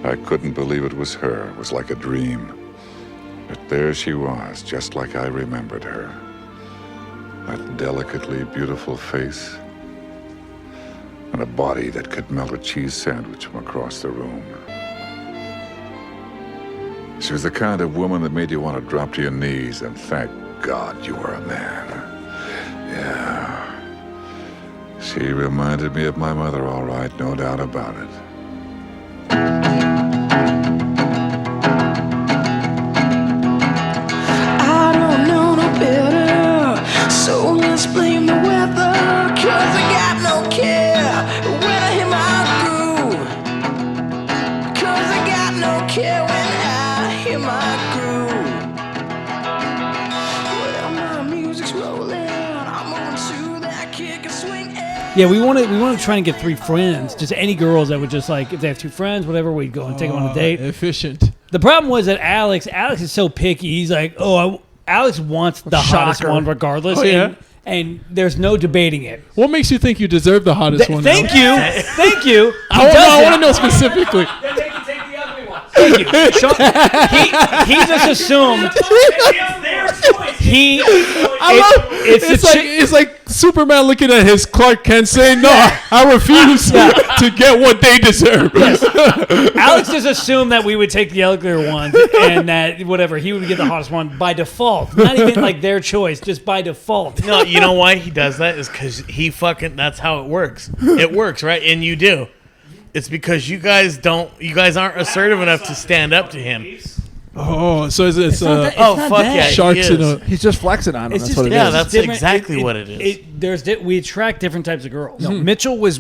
I couldn't believe it was her. It was like a dream. But there she was, just like I remembered her. That delicately beautiful face and a body that could melt a cheese sandwich from across the room. She was the kind of woman that made you want to drop to your knees and thank God you were a man. Yeah. She reminded me of my mother, all right, no doubt about it. I don't know no better, so let's blame the weather, 'cause I got no care when I hit my groove. 'Cause I got no care when I hit my groove. Well, my music's rolling, I'm moving to that kick and swing. Yeah, we want to try and get 3 friends, just any girls that would just like, if they have 2 friends, whatever, we'd go and take them on a date. Efficient. The problem was that Alex is so picky. He's like, Alex wants the hottest one regardless. Oh, yeah? And there's no debating it. What makes you think you deserve the hottest one? Thank you. Thank you. I want to know specifically. Then they can take the ugly one. Thank you. Sean, he just assumed It's like Superman looking at his Clark Kent saying, "No, I refuse to get what they deserve." Yes. Alex just assumed that we would take the uglier one and that whatever he would get the hottest one by default, not even like their choice, just by default. No, you know why he does that is because that's how it works. It works, right? And you do. It's because you guys aren't assertive enough to stand up to him. Oh, so it's fuck yeah, sharks in a. He's just flexing on him. It's That's just, what it yeah, is. that's different. exactly what it is. We attract different types of girls. No, Mitchell was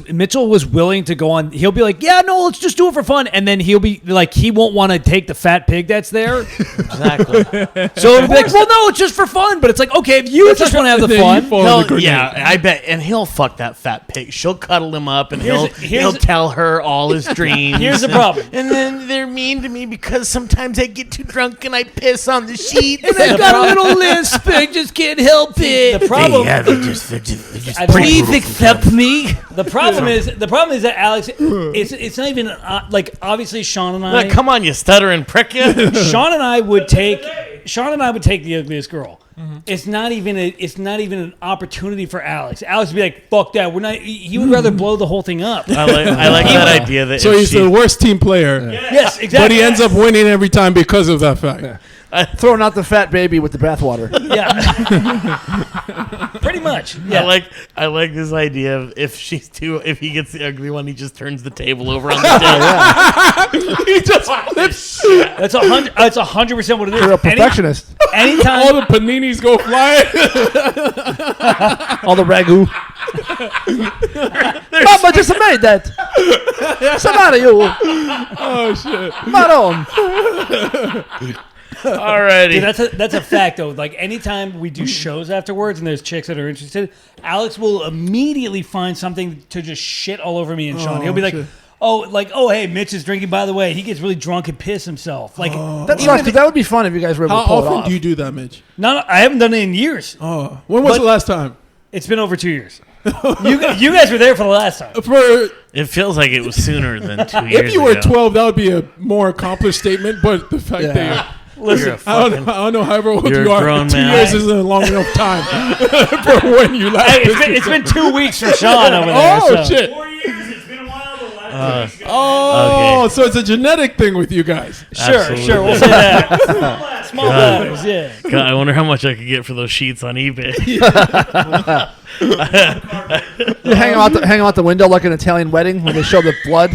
willing to go on. He'll be like, yeah, no, let's just do it for fun, and then he'll be like, he won't want to take the fat pig that's there. Exactly. So it'll be like, well, no, it's just for fun. But it's like, okay, if you just want to have the fun, Yeah, I bet, and he'll fuck that fat pig. She'll cuddle him up, and he'll tell her all his dreams. Here's the problem. And then they're mean to me because sometimes I get too drunk and I piss on the sheet. and I got a little lisp, I just can't help it. The problem. they're just Please accept me. The problem is that Alex. It's not even like obviously Sean and I. come on, you stuttering prick! You. Sean and I would take the ugliest girl. Mm-hmm. It's not even an opportunity for Alex. Alex would be like, "Fuck that." We're not. He would rather blow the whole thing up. I like that idea. That so he's the worst team player. Yes, exactly. But he ends up winning every time because of that fact. Yeah. Throwing out the fat baby with the bathwater. Yeah. Pretty much. Yeah. I like this idea of if he gets the ugly one, he just turns the table over on the table. He just flips. That's 100% what it is. You're a perfectionist. Anytime All the paninis go flying. All the ragu. Mama just made that. Somebody, you. Oh shit. Maron. Alrighty. Dude, that's a fact though. Like anytime we do shows afterwards and there's chicks that are interested, Alex will immediately find something to just shit all over me and Sean. He'll be like, shit. oh, hey, Mitch is drinking. By the way, he gets really drunk and piss himself. Like That sucks, 'cause that would be fun if you guys were able How to pull it often off. do you do that, Mitch? no, I haven't done it in years. Oh, when was But- the last time? It's been over 2 years. You guys were there for the last time. It feels like it was sooner than 2 years. If you were ago. 12, that would be a more accomplished statement. But the fact that Listen, I don't know however old you're you a are. grown 2 man. years isn't a long enough time for when you last. Hey, it's been 2 weeks for Sean over there. Oh so. shit! 4 years. It's been a while. The last 2 weeks ago. Oh, Okay. so it's a genetic thing with you guys. Sure, we'll say that. Small ladders, yeah. God, I wonder how much I could get for those sheets on eBay. You hang out the window like an Italian wedding when they show the blood.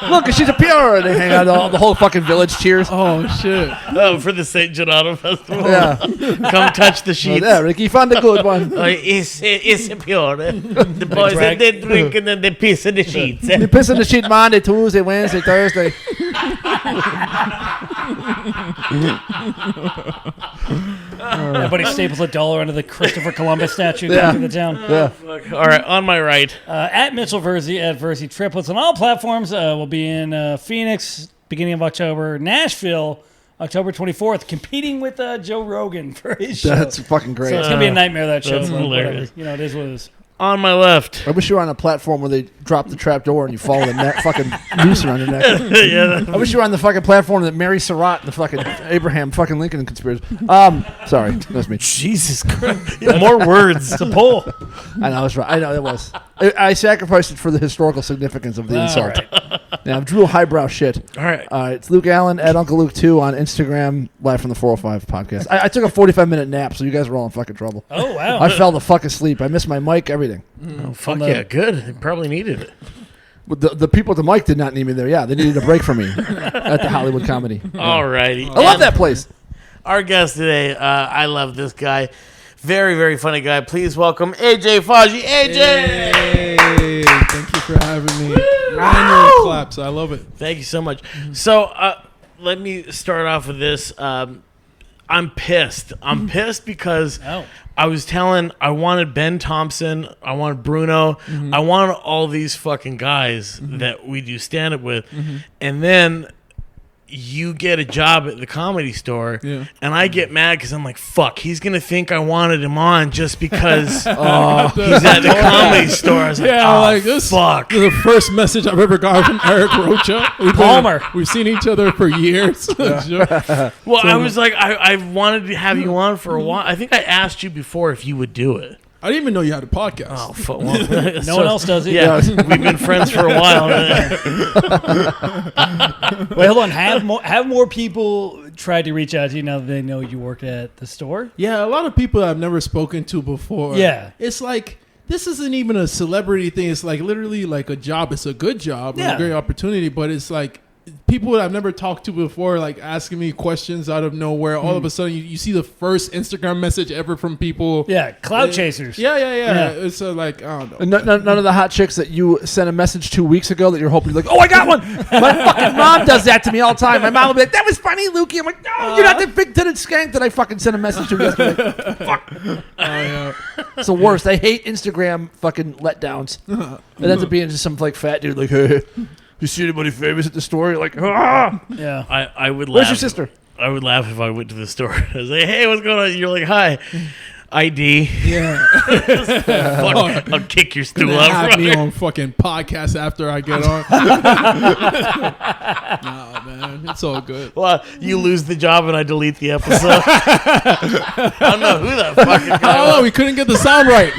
Look, she's a pure. And they hang out. The whole fucking village cheers. Oh shit! For the St. Gennaro Festival. Yeah. Come touch the Oh, sheets. there, Ricky found a good one. It's pure. The boys, they drink and then they piss in the sheets. They piss in the sheet Monday, Tuesday, Wednesday, Thursday. Everybody staples $1 under the Christopher Columbus statue Yeah. in the town. Yeah. All right, on my right. At Mitchell Verzi, at Verzi Triplets on all platforms. We'll be in Phoenix, beginning of October. Nashville, October 24th, competing with Joe Rogan for his show. That's fucking great. So it's going to be a nightmare, that show. That's but hilarious. whatever. You know, it is what it is. On my left. I wish you were on a platform where they drop the trap door and you follow the fucking noose around your neck. Yeah. I wish you were on the fucking platform that Mary Surratt and the fucking Abraham fucking Lincoln conspiracy. Sorry, that's me. Jesus Christ. More words. It's a pull. I know, that's right. I know, it was. I sacrificed it for the historical significance of the insult. Yeah, Drew highbrow shit. All right. It's Luke Allen at Uncle Luke 2 on Instagram, live from the 405 podcast. I took a 45-minute nap, so you guys were all in fucking trouble. Oh, wow. I fell the fuck asleep. I missed my mic, everything. Oh, fuck yeah. Good. They probably needed it. But the people at the mic did not need me there. Yeah, they needed a break from me at the Hollywood Comedy. All righty. I love that place. Our guest today, I love this guy. Very, very funny guy. Please welcome AJ Faji. AJ! Hey, thank you for having me. Annual claps. I love it. Thank you so much. So, let me start off with this. I'm pissed. I'm pissed because I wanted Ben Thompson, I wanted Bruno, I wanted all these fucking guys that we do stand up with, and then you get a job at the Comedy Store, and I get mad because I'm like, fuck, he's gonna think I wanted him on just because he's at the Comedy Store. I was like, this fuck. is the first message I've ever got from Eric Rocha. We've seen each other for years. Well, I was like, I wanted to have you on for a while. I think I asked you before if you would do it. I didn't even know you had a podcast. Oh, fuck. Well, No one else does it. Yeah, we've been friends for a while. Wait, hold on. Have more people try to reach out to you now that they know you work at the store? Yeah, a lot of people I've never spoken to before. Yeah. It's like, this isn't even a celebrity thing. It's like literally like a job. It's a good job, and a great opportunity, but it's like people that I've never talked to before, like asking me questions out of nowhere. All of a sudden, you see the first Instagram message ever from people. Yeah, cloud chasers. Yeah. It's like, I don't know. None of the hot chicks that you sent a message 2 weeks ago that you're hoping like, oh, I got one. My fucking mom does that to me all the time. My mom will be like, that was funny, Lukey. I'm like, no, you're not the big-titted skank that I fucking sent a message to yesterday. Fuck. It's the worst. I hate Instagram fucking letdowns. It ends up being just some like fat dude like, hey, you see anybody famous at the store? You're like, ah. Yeah. I would laugh. Where's your sister? I would laugh if I went to the store. I was like, hey, what's going on? You're like, hi. ID. Yeah. Fuck, I'll kick your stool Gonna up. have me on fucking podcast after I get on. Nah, man, it's all good. Well, you lose the job and I delete the episode. I don't know who that fucking guy was. Oh, we couldn't get the sound right.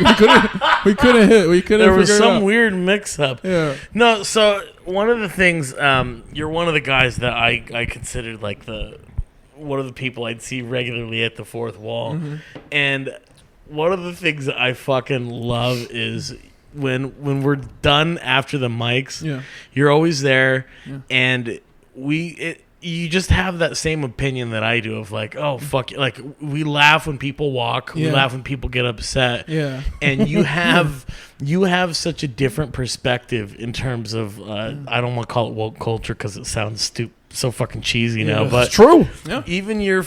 We couldn't There was figure it some out. weird mix-up. Yeah. No, so one of the things, you're one of the guys that I considered like one of the people I'd see regularly at the fourth wall. And one of the things that I fucking love is when we're done after the mics, you're always there, and you just have that same opinion that I do of like, oh fuck, like we laugh when people walk, we laugh when people get upset, and you have such a different perspective in terms of I don't want to call it woke culture because it sounds so fucking cheesy now, but It's true. even your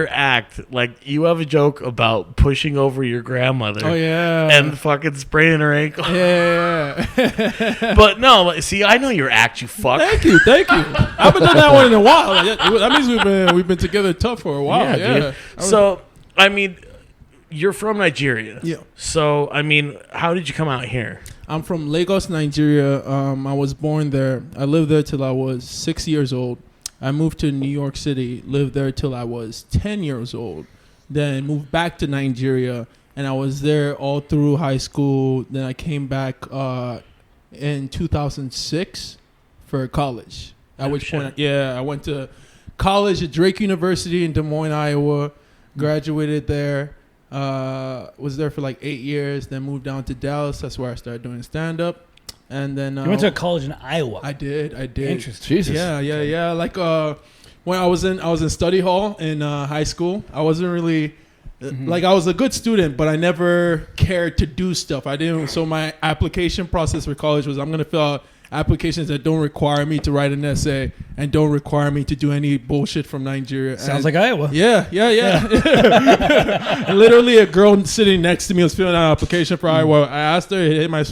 act, like you have a joke about pushing over your grandmother, and fucking spraining her ankle, but no, like, see, I know your act, you fuck. Thank you. I haven't done that one in a while. Like, that means we've been together tough for a while. Dude. So, I mean, you're from Nigeria. Yeah. So, I mean, how did you come out here? I'm from Lagos, Nigeria. I was born there. I lived there till I was 6 years old. I moved to New York City, lived there till I was 10 years old. Then moved back to Nigeria, and I was there all through high school. Then I came back in 2006 for college. At which point, I went to college at Drake University in Des Moines, Iowa. Graduated there. Was there for like 8 years, then moved down to Dallas. That's where I started doing stand-up. And then You went to a college in Iowa. I did. Interesting. Jesus. Yeah. Like when I was in study hall in high school, I wasn't really like, I was a good student, but I never cared to do stuff. I didn't. So my application process for college was, I'm gonna fill out applications that don't require me to write an essay and don't require me to do any bullshit from Nigeria. Sounds like Iowa. Yeah. And literally, a girl sitting next to me was filling out an application for Iowa. I asked her, it hit my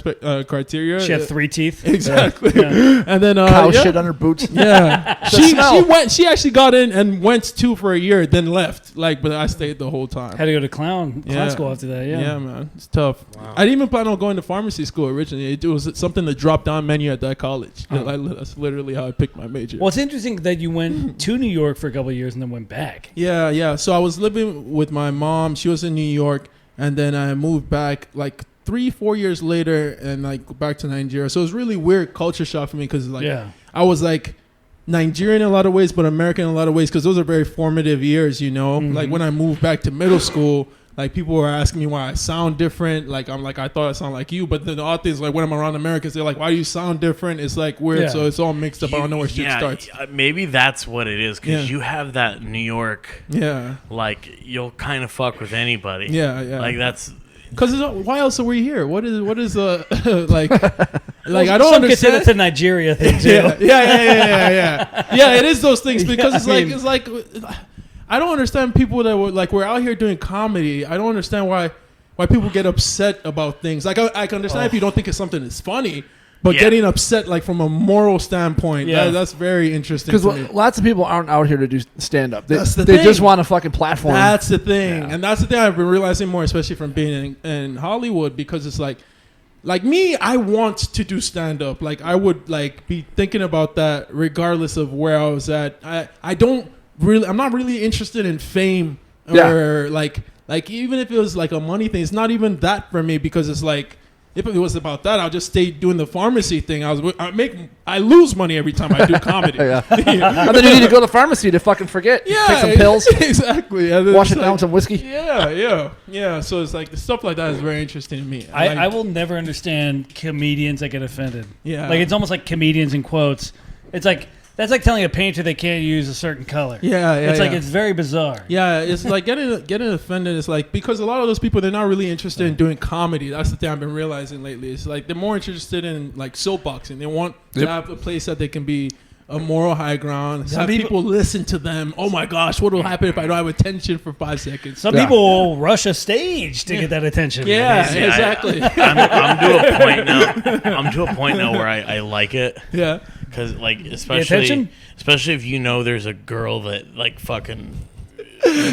criteria. She had 3 teeth. Exactly. Yeah. And then Cow shit on her boots. Yeah, she went. She actually got in and went to for a year, then left. Like, but I stayed the whole time. Had to go to clown school after that. Yeah, man, it's tough. Wow. I didn't even plan on going to pharmacy school originally. It was something that dropped down menu at that college. That's literally how I picked my major. Well, it's interesting that you went to New York for a couple of years and then went back. Yeah. So I was living with my mom. She was in New York, and then I moved back like 3-4 years later, and like back to Nigeria. So it was really weird culture shock for me because I was like Nigerian in a lot of ways, but American in a lot of ways because those are very formative years, you know. Mm-hmm. Like when I moved back to middle school, like people were asking me why I sound different. Like I'm like, I thought I sound like you, but then the odd thing is like when I'm around Americans, they're like, why do you sound different? It's like weird, so it's all mixed up. I don't know where shit starts. Maybe that's what it is because you have that New York. Yeah. Like you'll kind of fuck with anybody. Yeah. Like that's. Because why else are we here? What is like I don't understand. Consider it's a Nigeria thing too. Yeah. It is those things because it's like I don't understand people that were like we're out here doing comedy. I don't understand why people get upset about things. Like I can understand if you don't think it's something that's funny. But getting upset, like from a moral standpoint, that's very interesting. Because lots of people aren't out here to do stand up. They thing. just want a fucking platform. That's the thing, and that's the thing I've been realizing more, especially from being in Hollywood, because it's like me, I want to do stand up. Like I would like be thinking about that regardless of where I was at. I'm not really interested in fame or like even if it was like a money thing, it's not even that for me because it's like. If it was about that, I'll just stay doing the pharmacy thing. I lose money every time I do comedy. And then you need to go to the pharmacy to fucking forget. Yeah, take some pills. Exactly. Wash it down with some whiskey. Yeah. So it's like the stuff like that is very interesting to me. I will never understand comedians that get offended. Yeah. Like it's almost like comedians in quotes. It's like that's like telling a painter they can't use a certain color. It's like it's very bizarre. Yeah, it's like getting offended is like because a lot of those people they're not really interested in doing comedy. That's the thing I've been realizing lately. It's like they're more interested in like soapboxing. They want to have a place that they can be a moral high ground. Have people listen to them. Oh my gosh, what will happen if I don't have attention for 5 seconds? Some people will rush a stage to get that attention. Yeah, exactly. I'm to a point now. I'm to a point now where I like it. Yeah. Because like especially if you know there's a girl that like fucking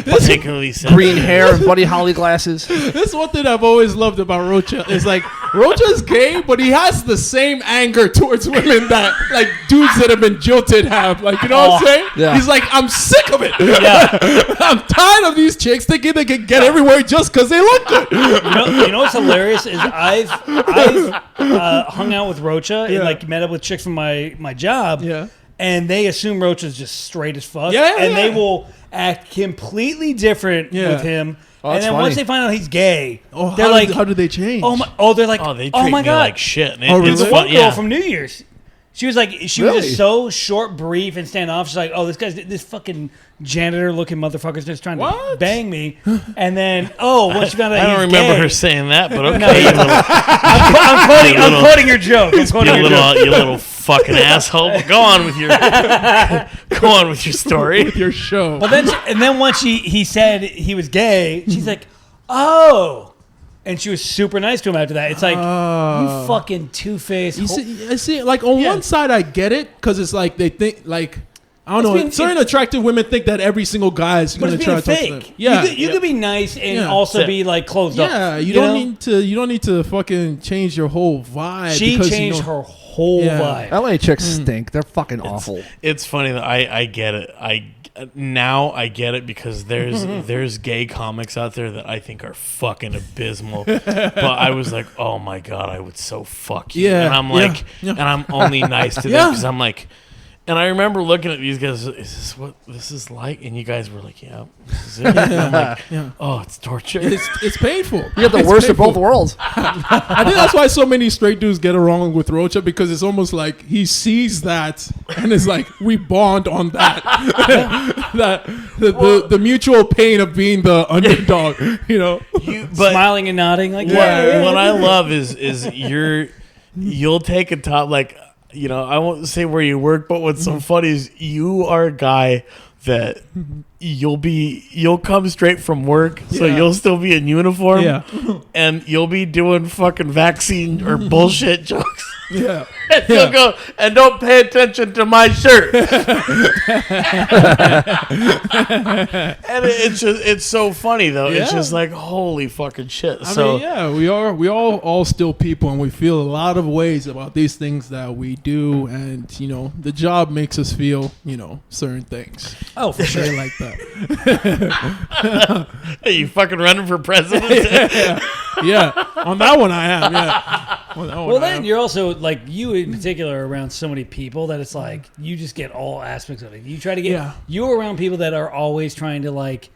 particularly green hair and Buddy Holly glasses. This is one thing I've always loved about Rocha. Is like Rocha's gay, but he has the same anger towards women that like dudes that have been jilted have. Like you know what I'm saying? Yeah. He's like, I'm sick of it. Yeah. I'm tired of these chicks thinking they can get everywhere just because they look good. You know what's hilarious is I've hung out with Rocha and like met up with chicks from my job. Yeah. And they assume Rocha's just straight as fuck. And they will act completely different with him. And then once they find out he's gay, they're like, how do they change? They're like, they treat my me God. like shit. It's one girl from New Year's. She was like, was just so short, brief, and standoff. She's like, this fucking janitor-looking motherfucker's just trying to bang me. And then, once she found out I don't remember her saying that, but okay. I'm quoting your joke. You little fucking asshole. Go on with your story. With your show. But then once he said he was gay, she's like, oh. And she was super nice to him after that. It's like, you fucking two-faced. I see, like, on one side, I get it, because it's like, they think, like, I don't know, certain attractive women think that every single guy is going to try to talk to them. Yeah. You could be nice and also be, like, closed up. Yeah, you don't need to fucking change your whole vibe. She changed her whole vibe. LA chicks stink. They're fucking awful. It's funny that I get it. Now I get it because there's gay comics out there that I think are fucking abysmal. But I was like, oh my God, I would so fuck you. Yeah, and I'm like, and I'm only nice to them because I'm like, and I remember looking at these guys, is this what this is like? And you guys were like, yeah, this is it. And I'm like, oh, it's torture. It's painful. You got the worst of both worlds. I think that's why so many straight dudes get along with Rocha, because it's almost like he sees that and it's like, we bond on that. The mutual pain of being the underdog, you know? Smiling and nodding like what I love is you'll take a top, like, I won't say where you work, but what's so funny is you are a guy that you'll come straight from work, so you'll still be in uniform, and you'll be doing fucking vaccine or bullshit jokes. Yeah. And you'll go, and don't pay attention to my shirt. And it's so funny though. It's just like, holy fucking shit. I mean, we all still people, and we feel a lot of ways about these things that we do, and the job makes us feel certain things. Oh, for sure. Like that. Are you fucking running for president? Yeah, on that one I am. Yeah. Well, then you're also like, you in particular are around so many people that it's like you just get all aspects of it. You try to get you're around people that are always trying to like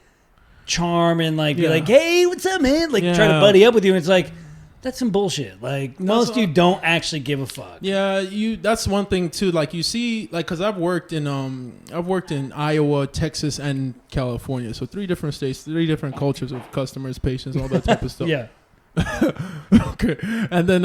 charm and like be like, hey, what's up, man? Like try to buddy up with you, and it's like, that's some bullshit. Like most of you don't actually give a fuck. Yeah, that's one thing too. Like you see, like, because I've worked in Iowa, Texas, and California, so 3 different states, 3 different cultures of customers, patients, all that type of stuff. Yeah. Okay, and then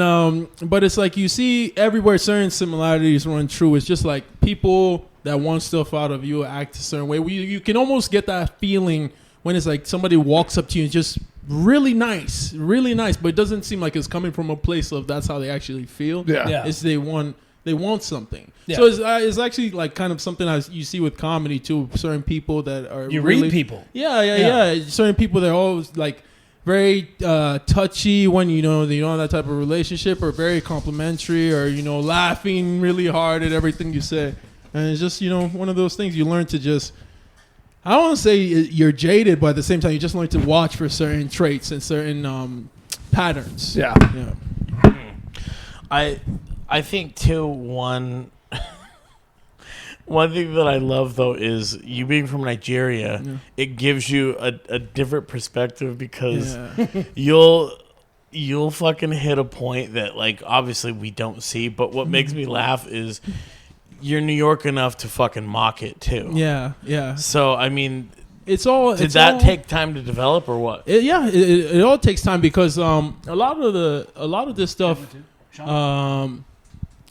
but it's like you see everywhere certain similarities run true. It's just like people that want stuff out of you act a certain way. You can almost get that feeling when it's like somebody walks up to you and just really nice, but it doesn't seem like it's coming from a place of that's how they actually feel. Yeah. It's they want something. Yeah. So it's actually like kind of something you see with comedy too. Certain people that are You really, read people. Yeah. Certain people that are always like very touchy when they don't have that type of relationship, or very complimentary, or laughing really hard at everything you say. And it's just one of those things you learn to just, I don't want to say you're jaded, but at the same time you just learn to watch for certain traits and certain patterns. Yeah. I think too, one thing that I love though is you being from Nigeria. It gives you a different perspective, because you'll fucking hit a point that like obviously we don't see, but what makes me laugh is you're New York enough to fucking mock it too. Yeah. So I mean, it's all. Did that take time to develop or what? It all takes time, because a lot of this stuff.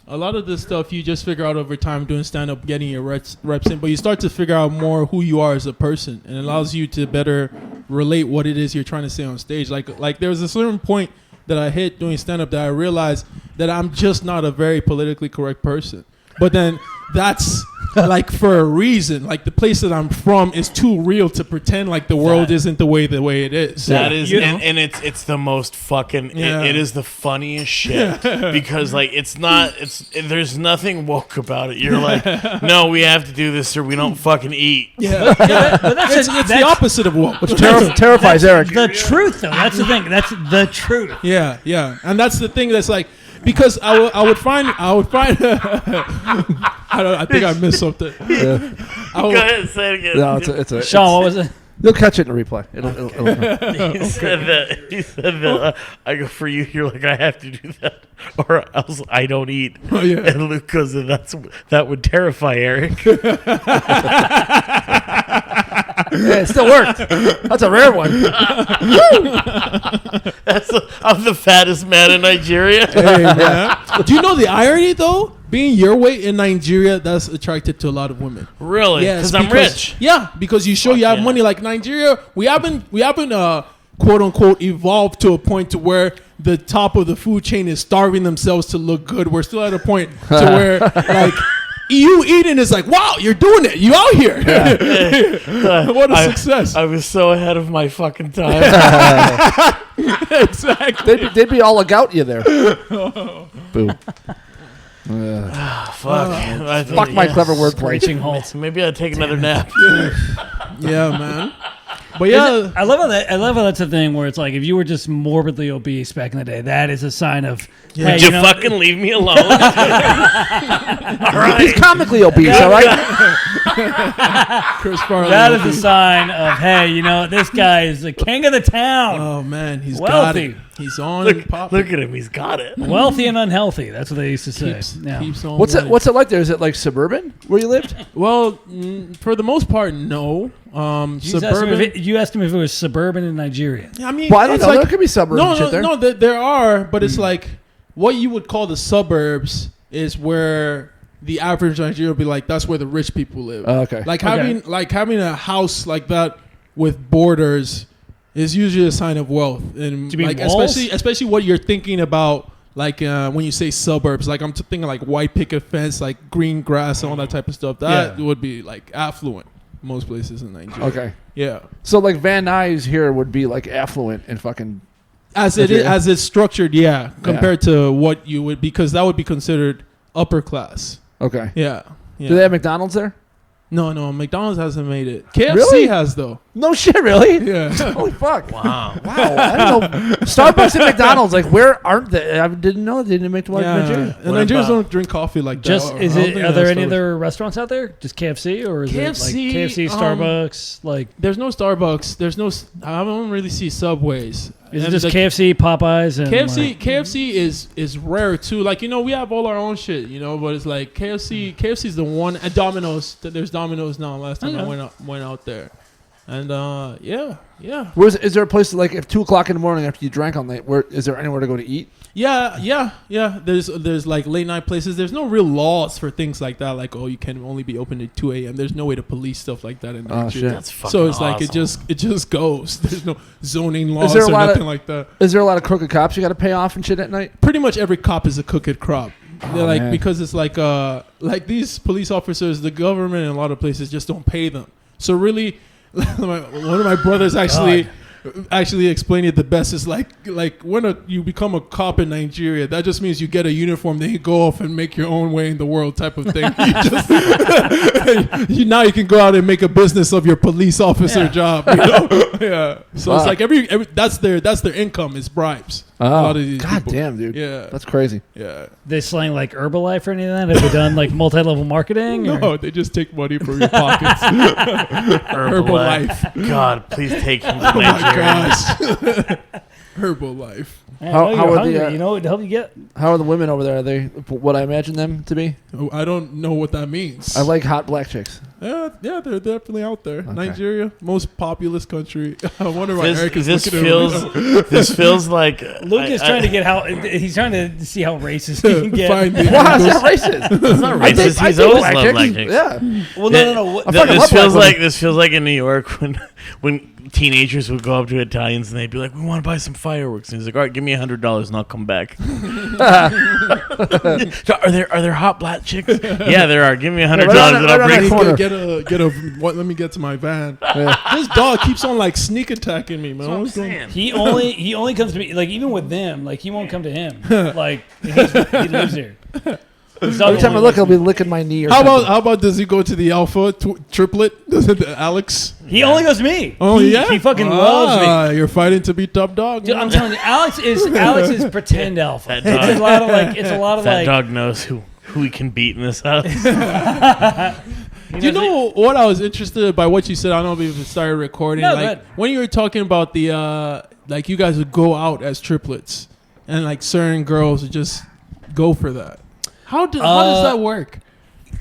A lot of this stuff you just figure out over time doing stand-up, getting your reps in, but you start to figure out more who you are as a person, and it allows you to better relate what it is you're trying to say on stage. Like there was a certain point that I hit doing stand-up that I realized that I'm just not a very politically correct person. But then that's like for a reason. Like the place that I'm from is too real to pretend like the world isn't the way it is. That is, and it's the most fucking. It is the funniest shit, because like there's nothing woke about it. You're like, no, we have to do this or we don't fucking eat. Yeah, but that's the opposite of woke, which terrifies Eric. The truth, though, that's the thing. That's the truth. Yeah, and that's the thing that's like. Because I would find I think I missed something. Yeah. Go ahead, say it again. No, it's Sean, what was it? You'll catch it in the replay. It'll He said that. I go, for you, you're like, I have to do that, or else I don't eat. Oh, yeah. And Luke goes, that would terrify Eric. Yeah, it still worked. That's a rare one. I'm the fattest man in Nigeria. Hey, man. Do you know the irony though? Being your weight in Nigeria, that's attractive to a lot of women. Really? Yes, because I'm rich. Yeah, because you show you have money. Like Nigeria, we haven't quote unquote evolved to a point to where the top of the food chain is starving themselves to look good. We're still at a point to where like you eating is like, wow, you're doing it. You out here. Yeah. What a success. I was so ahead of my fucking time. Exactly. They'd be all about you there. Boo. Fuck my clever wordplay. Screeching halt. Maybe I'd take another nap. Yeah, man. But yeah, I love how that's a thing where it's like if you were just morbidly obese back in the day, that is a sign of Would you fucking leave me alone? All right. He's comically obese, all right? Chris Farley. That is a sign of, hey, this guy is the king of the town. Oh man, he's Wealthy. got it. He's on. Look popping. at him. He's got it. Wealthy and unhealthy. That's what they used to say. Keeps on What's winning. it like there? Is it like suburban where you lived? Well, for the most part, no. Suburban. You asked him if it was suburban in Nigeria. I mean, Well, I don't it's know. like, There could be suburban shit there. No, there are, but it's like what you would call the suburbs is where the average Nigerian would be like, that's where the rich people live. Okay. Like having a house like that with borders is usually a sign of wealth. And Do you mean like walls? especially what you're thinking about, like when you say suburbs, like I'm thinking like white picket fence, like green grass and all that type of stuff. That would be like affluent most places in Nigeria. Okay. Yeah. So like Van Nuys here would be like affluent and fucking As it's structured, compared to what you would, because that would be considered upper class. okay. Yeah. Do they have McDonald's there? No, McDonald's hasn't made it. KFC Really? has though. No shit, really? Yeah. Holy fuck! Wow. Wow, I don't know. Starbucks and McDonald's, like, where aren't they? I didn't know they didn't make the Nigeria. And Nigerians don't drink coffee like that. Just I is don't it? think Are there that's any Starbucks. other restaurants out there? Just KFC or is KFC, it like KFC, Starbucks? Like, There's no Starbucks. There's no. I don't really see Subways. is it And just the KFC, Popeyes, and KFC is rare too. Like, we have all our own shit, but it's like KFC's the one, and Domino's. There's Domino's now. Last time I went out there, and yeah. Is there a place like if 2:00 in the morning after you drank all night? Where is there anywhere to go to eat? Yeah. There's like late night places. There's no real laws for things like that. Like, you can only be open at 2 a.m. There's no way to police stuff like that in Nigeria. shit. That's fucking So it's like awesome. it just goes. There's no zoning laws there a or lot of- nothing like that. Is there a lot of crooked cops you got to pay off and shit at night? Pretty much every cop is a crooked crop. They're like, man. because it's like these police officers, the government in a lot of places just don't pay them. So really, one of my brothers actually explained it the best. Is like when you become a cop in Nigeria, that just means you get a uniform, then you go off and make your own way in the world, type of thing. Now you can go out and make a business of your police officer job. Yeah. So it's like every that's their income is bribes. A lot of these God people. damn, dude. Yeah. That's crazy. Yeah. they slang like Herbalife or any of that? Have they done like multi-level marketing? or- No, they just take money from your pockets. Herbalife. God, please take him to Oh my Nigeria. gosh. Herbalife. Man, How- I know how you're are the, hungry. You know what help you get? How are the women over there? Are they what I imagine them to be? Oh, I don't know what that means. I like hot black chicks. Yeah, they're definitely out there. Nigeria, most populous country. I wonder why Eric is This looking at me. this feels like Luke is trying to get he's trying to see how racist he can get. Find the Wow, it's angles. not racist. It's not I racist. think He's always black loved chicks. black chicks. Yeah. Well, no. I fucking love black women. This feels like in New York when teenagers would go up to Italians and they'd be like, "We want to buy some fireworks." And he's like, "All right, give me $100 and I'll come back." So are there hot black chicks? Yeah, there are. Give me $100 right and on I'll that bring. corner. Let me get to my van. This dog keeps on like sneak attacking me, man. That's what I'm What's going- saying. He only comes to me like even with them like he won't come to him like he lives here. Every time I look, I'll be licking my knee. Or How something. about does he go to the alpha triplet? Alex? He only goes to me. Oh he, yeah, he fucking loves me. You're fighting to be top dog. Dude, I'm telling you, Alex is pretend alpha. That It's a lot of That like dog knows who he can beat in this house. Do you know what I was interested by what you said? I don't know if it started recording. No, go like ahead. when you were talking about the like you guys would go out as triplets, and like certain girls would just go for that. How does that work?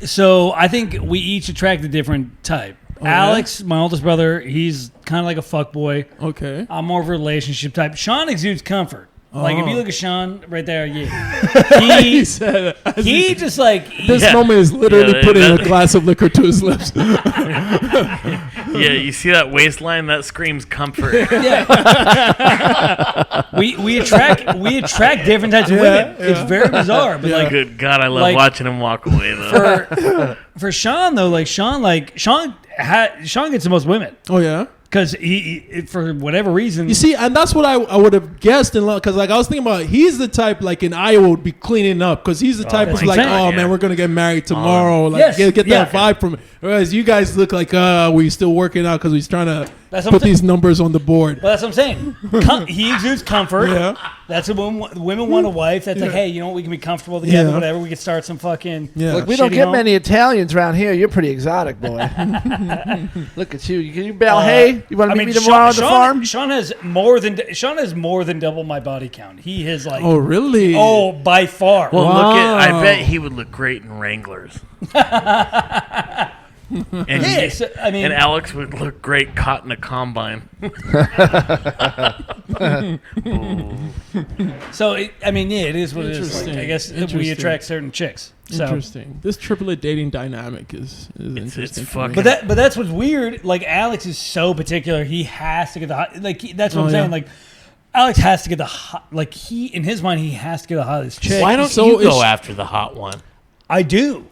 So I think we each attract a different type. Alex, my oldest brother, he's kind of like a fuckboy. Okay. I'm more of a relationship type. Sean exudes comfort. Like if you look at Sean right there, He said he just like this moment is literally Yeah, putting that- a glass of liquor to his lips. Yeah, you see that waistline? That screams comfort. we attract different types of women. It's very bizarre, but like Good God, I love Like- watching him walk away though. for Sean though, Sean gets the most women Oh yeah. because he for whatever reason. You see, and that's what I would have guessed in love, because like I was thinking about, he's the type like in Iowa would be cleaning up, because he's the type that's of like, exactly, oh yeah. man, we're gonna get married tomorrow, like Yes, get yeah. that vibe from it. Whereas you guys look like we still working out because he's trying to That's what put I'm these numbers on the board. Well, that's what I'm saying. He exudes comfort. Yeah. That's what women want a wife. That's like, hey, you know what? We can be comfortable together. Yeah. Whatever. We can start some fucking. Yeah. Look, we don't shitty get home. many Italians around here. You're pretty exotic, boy. Look at you. Can you bale hay? You want to meet me tomorrow on the farm? Sean has more than double my body count. He has like Oh really? by far. Well, Wow. I bet he would look great in Wranglers. And, Yeah, so, I mean, and Alex would look great caught in a combine. so I mean, yeah, it is what it is. Like, Interesting. I guess we Interesting. attract certain chicks. So. Interesting. This triplet dating dynamic is interesting. It's to me. fucking. But that's what's weird. Like Alex is so particular. He has to get the hot. Like that's what I'm saying. Yeah. Like Alex has to get the hot. Like he in his mind he has to get the hottest chick. Why don't So you go it's- after the hot one? I do?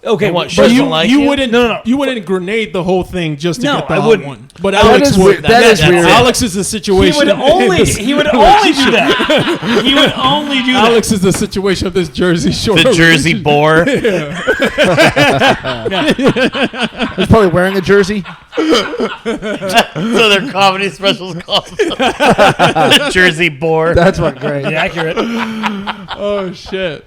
Okay, And what, but she But doesn't you, like you it? wouldn't No. you wouldn't grenade the whole thing just to No, get the I hot wouldn't. one. But That Alex is would. weird. That is weird. Alex is the he situation. would only he would only do that. He would only do that. Alex is the situation of this Jersey Shore. The Jersey Boar. He's probably wearing a jersey. So their comedy specials called the Jersey Boar. That's what great. Yeah, accurate. Oh shit.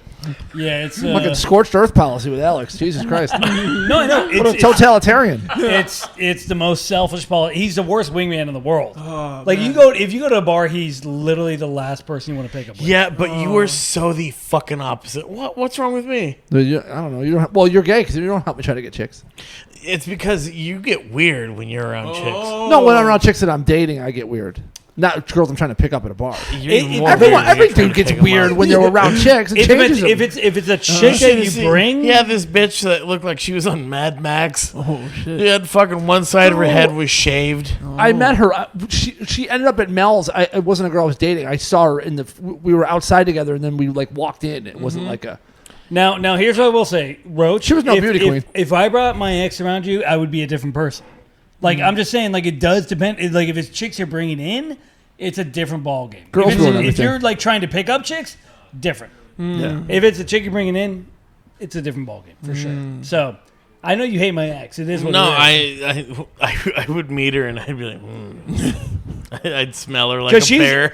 Yeah, it's Fucking scorched earth policy with Alex. Jesus Christ. no, I know. What a It's totalitarian. it's the most selfish policy. He's the worst wingman in the world. Oh, Like man. if you go to a bar, he's literally the last person you want to pick up with. Yeah, but you were so the fucking opposite. What's wrong with me? I don't know. You don't. Well, you're gay because you don't help me try to get chicks. It's because you get weird when you're around chicks. No, when I'm around chicks that I'm dating, I get weird. Not girls I'm trying to pick up at a bar. You're It- more Everyone, weird when every you're trying dude to gets pick 'em weird up. when they're around chicks. It It changes depends. them. If it's a chick that you bring, Yeah, this bitch that looked like she was on Mad Max. Oh shit. She had fucking one side of her head was shaved. I met her. She ended up at Mel's. It wasn't a girl I was dating. I saw her in the. We were outside together, and then we like walked in. It wasn't like a. Now here's what I will say, Roach. She was no beauty queen. If I brought my ex around you, I would be a different person. Like I'm just saying, like it does depend. Like if it's chicks you're bringing in, it's a different ball game. Girls if, ruin if everything. you're like trying to pick up chicks, different. Yeah. If it's a chick you're bringing in, it's a different ball game for sure. So I know you hate my ex. It is what No, it is. I would meet her and I'd be like, I'd smell her like 'Cause a she's- bear.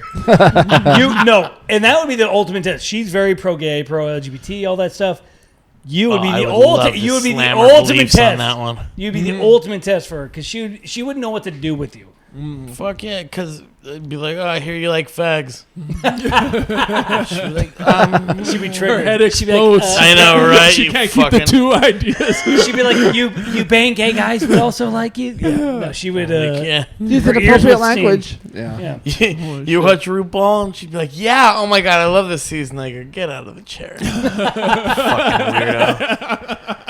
And that would be the ultimate test. She's very pro gay, pro LGBT, all that stuff. You would be I the would love ultimate. to You would be the slam her ultimate beliefs on test. that one. You'd be the ultimate test for her because she wouldn't know what to do with you. Fuck yeah, because I'd be like, oh, I hear you like fags. She'd be like, She'd be Her triggered. head She'd be explodes. like, I know, right? She you can't keep fucking the two ideas. she'd be like, you bang gay guys, but also like you. Yeah. No, she would. Like, yeah. Use Her an ears appropriate would sting. language. Yeah. Yeah. You watch RuPaul, and she'd be like, "Yeah, oh my god, I love this season." I go, "Get out of the chair, fucking weirdo."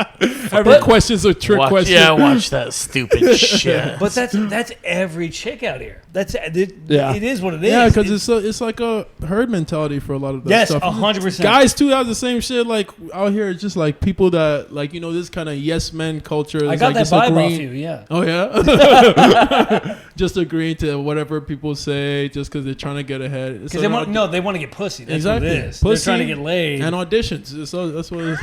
Every question's a trick Watch, question. yeah, watch that stupid shit. But that's every chick out here. That's it. Yeah. It is what it is. Yeah, because it's like a herd mentality for a lot of that yes, stuff. 100%. Guys too have the same shit. Like out here, it's just like people that like this kind of yes men culture. I It's got like that vibe off agreeing- you. Yeah. Oh yeah, just agreeing to whatever people say just because they're trying to get ahead. Because they want to get pussy. That's Exactly. what it is. Pussy They're trying to get laid. and auditions. So that's what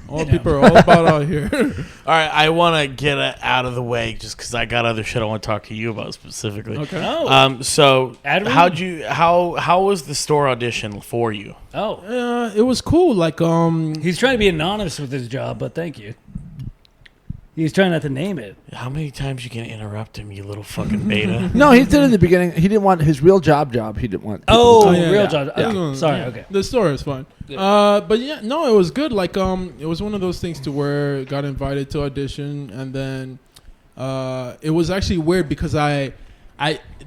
all people are all about out here. All right, I want to get it out of the way just because I got other shit I want to talk to you about specifically. Okay. Oh. So Adrian? how was the store audition for you? Oh. It was cool. Like He's trying to be anonymous with his job, but thank you. He's trying not to name it. How many times you can interrupt him, you little fucking beta? No, he did in the beginning. He didn't want his real job. He didn't want. Oh, yeah, real yeah. job. Yeah. Sorry. Yeah. Okay. The story is fine. But yeah, no, it was good. Like it was one of those things to where got invited to audition, and then it was actually weird because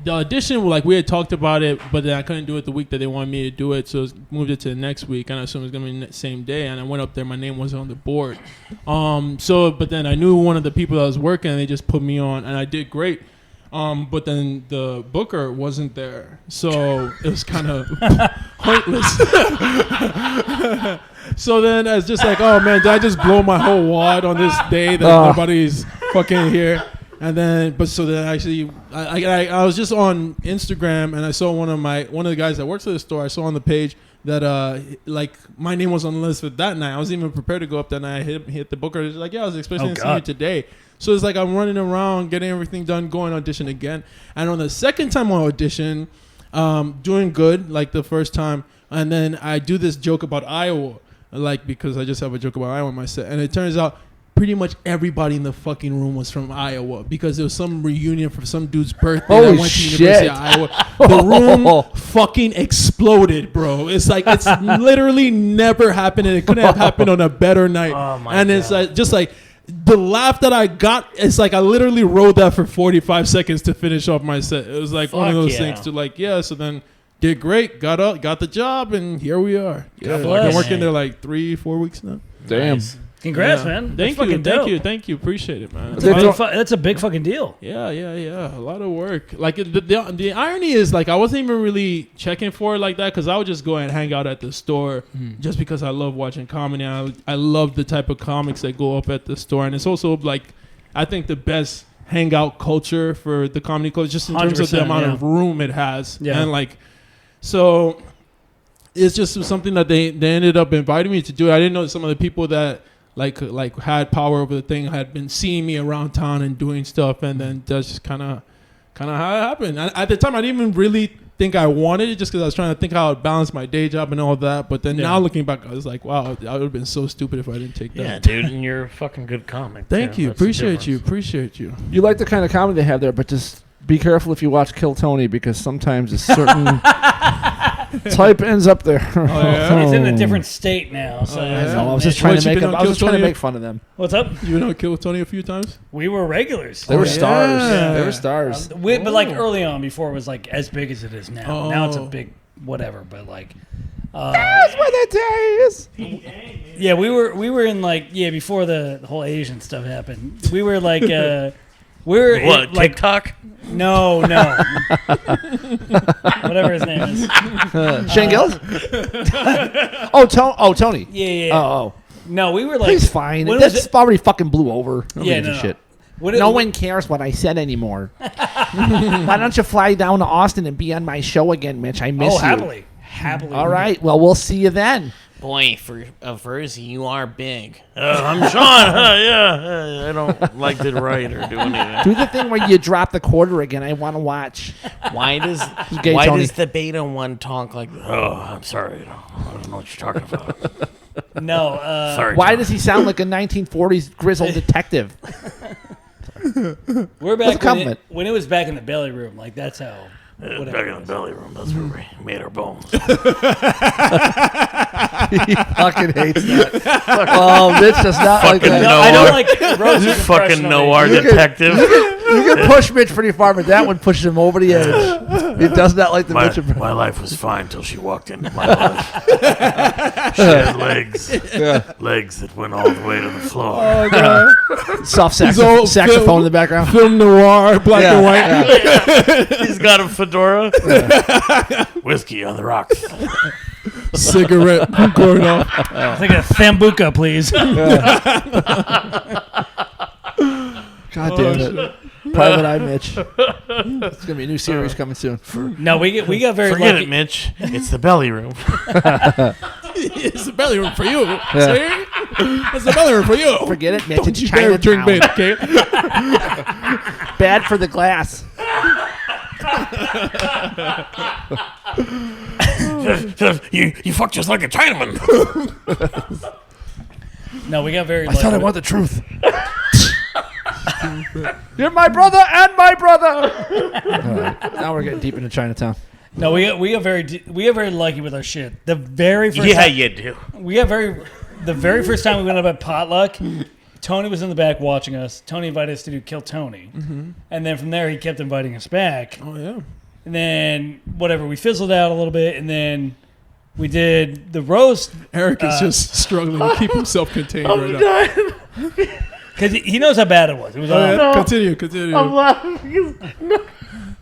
the audition, like we had talked about it, but then I couldn't do it the week that they wanted me to do it, so moved it to the next week, and I assumed it was gonna be the same day. And I went up there, my name wasn't on the board. But then I knew one of the people that was working, and they just put me on, and I did great. But then the booker wasn't there, so it was kind of pointless. So then I was just like, oh man, did I just blow my whole wad on this day that nobody's fucking here? And then, actually, I was just on Instagram and I saw one of the guys that works at the store. I saw on the page that like my name was on the list for that night. I was even prepared to go up that night. I hit the booker. He's like, yeah, I was expecting to see you today. So it's like I'm running around, getting everything done, going audition again. And on the second time I audition, doing good like the first time, and then I do this joke about Iowa, like because I just have a joke about Iowa in my set, and it turns out pretty much everybody in the fucking room was from Iowa because there was some reunion for some dude's birthday. Holy that went to University shit. of Iowa. The room fucking exploded, bro. It's like it's literally never happened, and it couldn't have happened on a better night. Oh my and God. it's like just like the laugh that I got, it's like I literally rode that for 45 seconds to finish off my set. It was like one of those things to like, so then did great, got the job, and here we are. Yeah, I've been working there like 3-4 weeks now. Damn. Nice. Congrats, man. That's Thank you. Appreciate it, man. That's a big fucking deal. Yeah. A lot of work. Like the irony is, like I wasn't even really checking for it like that because I would just go and hang out at the store just because I love watching comedy. I love the type of comics that go up at the store, and it's also like I think the best hangout culture for the comedy club, just in terms of the amount of room it has, and like so. It's just something that they ended up inviting me to do. I didn't know some of the people that like had power over the thing had been seeing me around town and doing stuff, and then that's just kind of how it happened. At the time, I didn't even really think I wanted it, just because I was trying to think how I'd balance my day job and all that. But then now looking back, I was like, wow, I would have been so stupid if I didn't take that. Yeah, dude, and you're a fucking good comic. Thank you, appreciate you. You like the kind of comedy they have there, but just be careful if you watch Kill Tony, because sometimes a certain type ends up there. It's in a different state now. So I was just trying to make fun of them. What's up? You been on Kill Tony a few times? We were regulars. They were stars. Yeah. They were stars. But like early on, before it was like as big as it is now. Now it's a big whatever. But like, that's what it is. Yeah, we were in like before the whole Asian stuff happened. We were like what, like TikTok? No. Whatever his name is. Shane Gillis? Tony. Yeah. Oh. No, we were like... He's fine. That's already fucking blew over. No. Shit. No one cares what I said anymore. Why don't you fly down to Austin and be on my show again, Mitch? I miss you. Happily. All right. Well, we'll see you then. Boy, for a Verzi, you are big. I'm Sean. I don't like to write or do anything. Do the thing where you drop the quarter again. I want to watch. Why does the beta one talk like? Oh, I'm sorry. I don't know what you're talking about. No. Sorry. Why does he sound like a 1940s grizzled detective? We're back when it was back in the belly room. Like that's how. Back in the belly room. That's where we made our bones. He fucking hates that. Oh, Mitch does not like that. I don't like Rocha's fucking noir detective. You can push Mitch pretty far, but that one pushes him over the edge. He does not like the Mitch impression. My life was fine till she walked into my life. She had legs that went all the way to the floor. Oh, God. Soft saxophone in the background. Film noir, black and white. Yeah. He's got a fedora. Whiskey on the rocks. Cigarette going off. Like a Thambuka, please. God damn it. Private Eye Mitch. It's gonna be a new series coming soon. No, we got very Forget lucky. it, Mitch. It's the belly room. It's the belly room for you. See? It's the belly room for you. Forget it, Mitch. Don't It's you dare drink bait, okay? Bad for the glass. You fuck just like a Chinaman. No, we got very I lucky. thought I wanted the truth. You're my brother and my brother. Now we're getting deep into Chinatown. No, we got very lucky with our shit. The very first time, you do. The very first time we went up at potluck, Tony was in the back watching us. Tony invited us to do Kill Tony, and then from there he kept inviting us back. Oh yeah. And then whatever, we fizzled out a little bit, and then we did the roast. Eric is just struggling to keep himself contained right now. Because he knows how bad it was. It was Continue. I'm laughing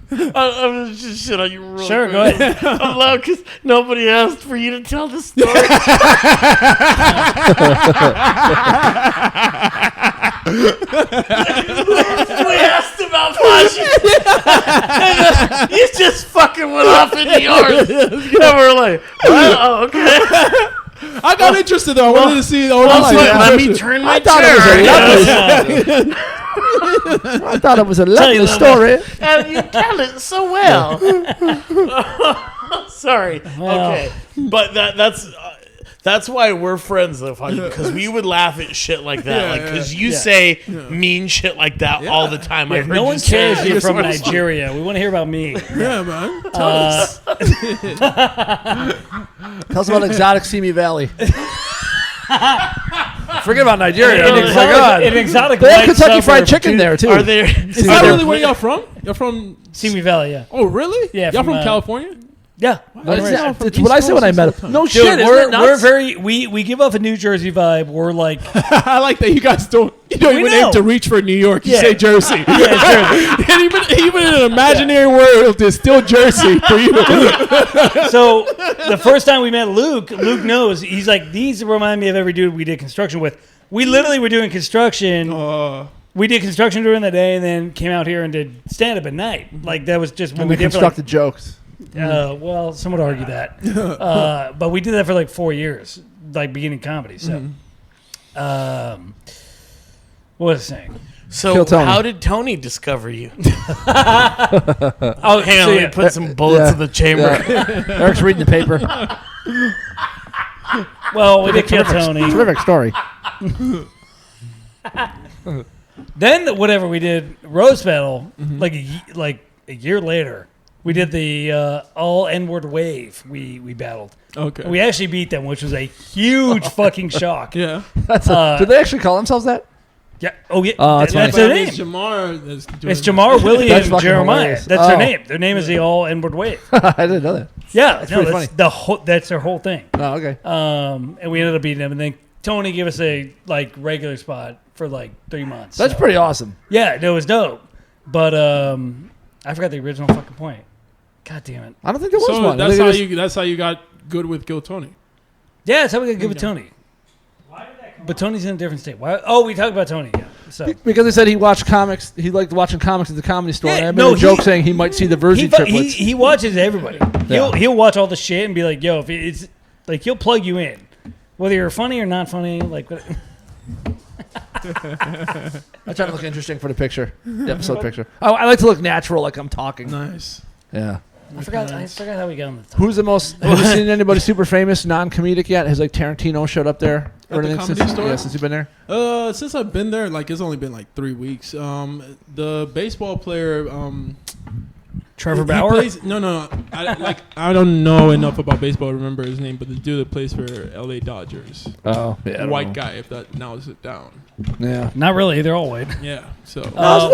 because I'm just shit on you real Sure, quick. go ahead. I'm laughing because nobody asked for you to tell the story. We asked about Faji. And you just fucking went off into yours. And we're like, oh, okay. I got interested though. I wanted to see. Let me turn my chair. I thought it was a lovely story. And you tell it so well. Sorry. Well. Okay. But that's why we're friends though, because we would laugh at shit like that. Because you say mean shit like that all the time. Yeah, no one cares you're from Nigeria. We want to hear about me. Yeah, man. Tell us. Tell us about exotic Simi Valley. Forget about Nigeria. An Oh my God. exotic They have white Kentucky Fried suburb. Chicken there too. Are there? Is that really where y'all from? You're from? Simi Valley, yeah. Oh, really? Yeah, Y'all from, from California? Yeah. What is that? from It's East what I said Coast when I this met whole him. time. No Dude, shit. Isn't it we're nuts? very we give off a New Jersey vibe. We're like I like that you guys don't We even know. aim to reach for New York. You Yeah. say Jersey. yeah, And even in an imaginary world, there's still Jersey for you. sure. So the first time we met Luke knows. He's like, these remind me of every dude we did construction with. We literally were doing construction. We did construction during the day and then came out here and did stand up at night. Like that was just what And we we did for like, constructed jokes. well, some would argue that. But we did that for like 4 years, like beginning comedy. So, what was I saying? So Kill Tony. how did Tony discover you? Oh, Hang on, so let yeah. me put some bullets in the chamber. Eric's reading the paper. Well, we did kill Tony. Terrific story. Then whatever we did roast battle, like a year later, we did the all N-word wave. We battled. Okay. We actually beat them, which was a huge fucking shock. Yeah. Did they actually call themselves that? Yeah. Oh yeah. That's that's But their I mean, name. Jamar that's doing It's that. Jamar, Willie, That's and fucking Jeremiah. hilarious. That's their Oh. name. Their name is the all N-word wave. I didn't know that. Yeah. No, pretty that's funny. the whole. That's their whole thing. Oh, okay. And we ended up beating them, and then Tony gave us a like regular spot for like 3 months. That's So, pretty awesome. yeah, it was dope. But I forgot the original fucking point. God damn it. I don't think there was So one. I that's think how it was- that's how you got good with Gil Tony. Yeah, that's how we got good with Tony. But Tony's in a different state. Why? Oh, we talked about Tony. Yeah. So Because they said he watched comics. He liked watching comics at the Comedy Store. Yeah, and I made no, a joke he- saying he might see the Verzi he triplets. he watches everybody. He'll watch all the shit and be like, "Yo, if it's like he'll plug you in, whether you're funny or not funny." Like, what- I try to look interesting for the picture, the episode picture. I like to look natural, like I'm talking. Nice. Yeah. I forgot how we got on the top. Who's the most? Have you seen anybody super famous, non-comedic yet? Has like Tarantino showed up there or At the anything Comedy since? Store? Yeah, since you've been there. Since I've been there, like it's only been like 3 weeks. The baseball player, Trevor he Bauer. plays, no. I don't know enough about baseball to remember his name, but the dude that plays for LA Dodgers, Oh, yeah. white guy. If that narrows it down. Yeah. Not really. They're all white. Yeah. So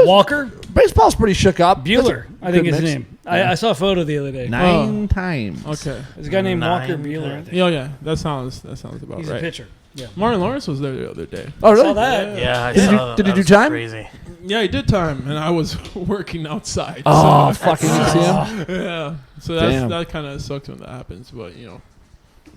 Walker Baseball's pretty shook up. Bueller, I think good his mix. name. I saw a photo the other day. 9 times. okay. There's a guy named Walker 9 Bueller. I times. think. Yeah. That sounds about He's a right. pitcher. Yeah. Martin Lawrence was there the other day. Oh, really? Saw that. Yeah, I Did he saw do- that. did he That do was time? Crazy. Yeah, he did time, and I was working outside. Oh, fucking you see him? So, yeah. So Damn. that kind of sucks when that happens, but you know,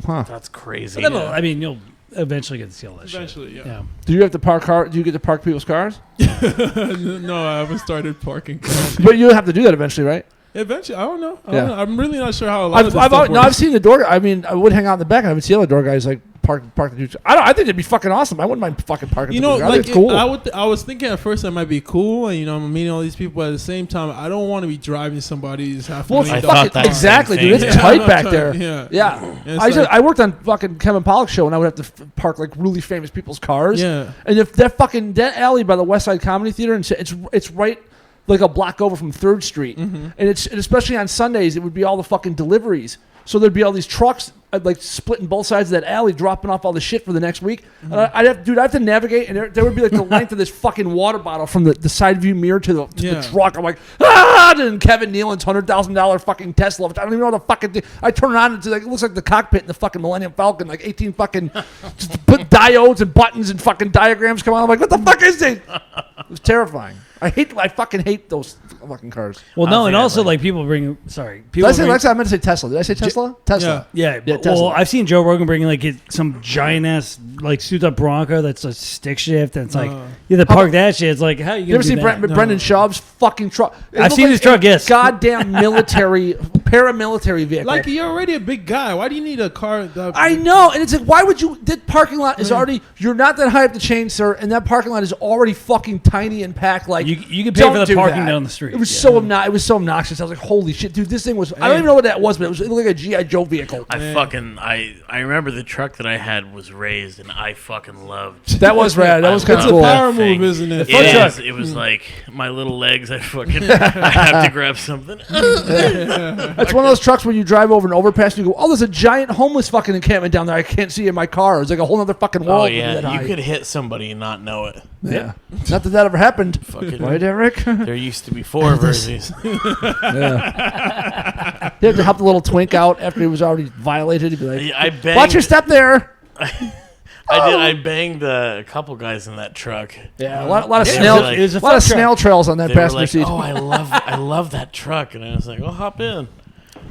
Huh. That's crazy. But that'll- I mean, you'll eventually get to see all that eventually, shit. yeah. Yeah. Do you have to park car? Do you get to park people's cars? No, I haven't started parking. But you have to do that eventually, right? Eventually, I don't know. Yeah. I'm really not sure how a lot of I've, this I've, stuff no, I've works. seen the door. I mean, I would hang out in the back, and I would see other door guys like park the dudes. I think it'd be fucking awesome. I wouldn't mind fucking parking. You know, I think like it's cool. I was thinking at first that might be cool, and you know, I'm meeting all these people. But at the same time, I don't want to be driving somebody's half. Well, $1 I it's thought fucking, that exactly, same dude. thing. It's Yeah. tight I'm back not there. trying- yeah. Yeah. It's I, like- I worked on fucking Kevin Pollak's show, and I would have to park like really famous people's cars. Yeah. And if that alley by the West Side Comedy Theater, and it's right like a block over from 3rd Street, Mm-hmm. and especially on Sundays, it would be all the fucking deliveries. So there'd be all these trucks like splitting both sides of that alley, dropping off all the shit for the next week. Mm-hmm. I'd have to navigate, and there would be like the length of this fucking water bottle from the side view mirror to the Yeah. truck. I'm like, ah! And Kevin Nealon's $100,000 fucking Tesla, which I don't even know what the fucking thing. I turn it on, and it looks like the cockpit in the fucking Millennium Falcon, like 18 fucking just put diodes and buttons and fucking diagrams come on. I'm like, what the fuck is this? It was terrifying. I fucking hate those fucking cars. Well, I no, don't and think also I'd like people bring. Sorry, Did people. I say bring, Alexa? I meant to say Tesla. Did I say Tesla? Tesla. yeah, Yeah, well, Tesla. I've seen Joe Rogan bringing like some giant ass like souped up Bronco that's a stick shift, and it's like you have to park that shit. It's like how You ever see Brendan Schaub's fucking truck? It I've looked seen like his truck, a yes. Goddamn paramilitary vehicle. Like you're already a big guy. Why do you need a car? I know, and it's like, why would you? That parking lot is already. You're not that high up the chain, sir, and that parking lot is already fucking tiny and packed. Like you can pay for the parking down the street. It was so obnoxious. I was like, holy shit, dude, this thing was. I don't even know what that was, but it looked like a GI Joe vehicle. I remember the truck that I had was raised, and I fucking loved. That was rad. That was kind of cool. It's a power move, isn't it? It was like my little legs. I have to grab something. That's one of those trucks where you drive over an overpass and you go, oh, there's a giant homeless fucking encampment down there. I can't see in my car. It's like a whole other fucking world. Oh yeah, you could hit somebody and not know it. Yeah. Not that ever happened. Fucking right, Eric? There used to be 4 versions. Yeah. He had to help the little twink out after he was already violated. He'd be like, I banged, watch your step there. I banged a couple guys in that truck. Yeah, a lot of snail trails on that They were passenger like, seat. oh, I love that truck, and I was like, oh, hop in.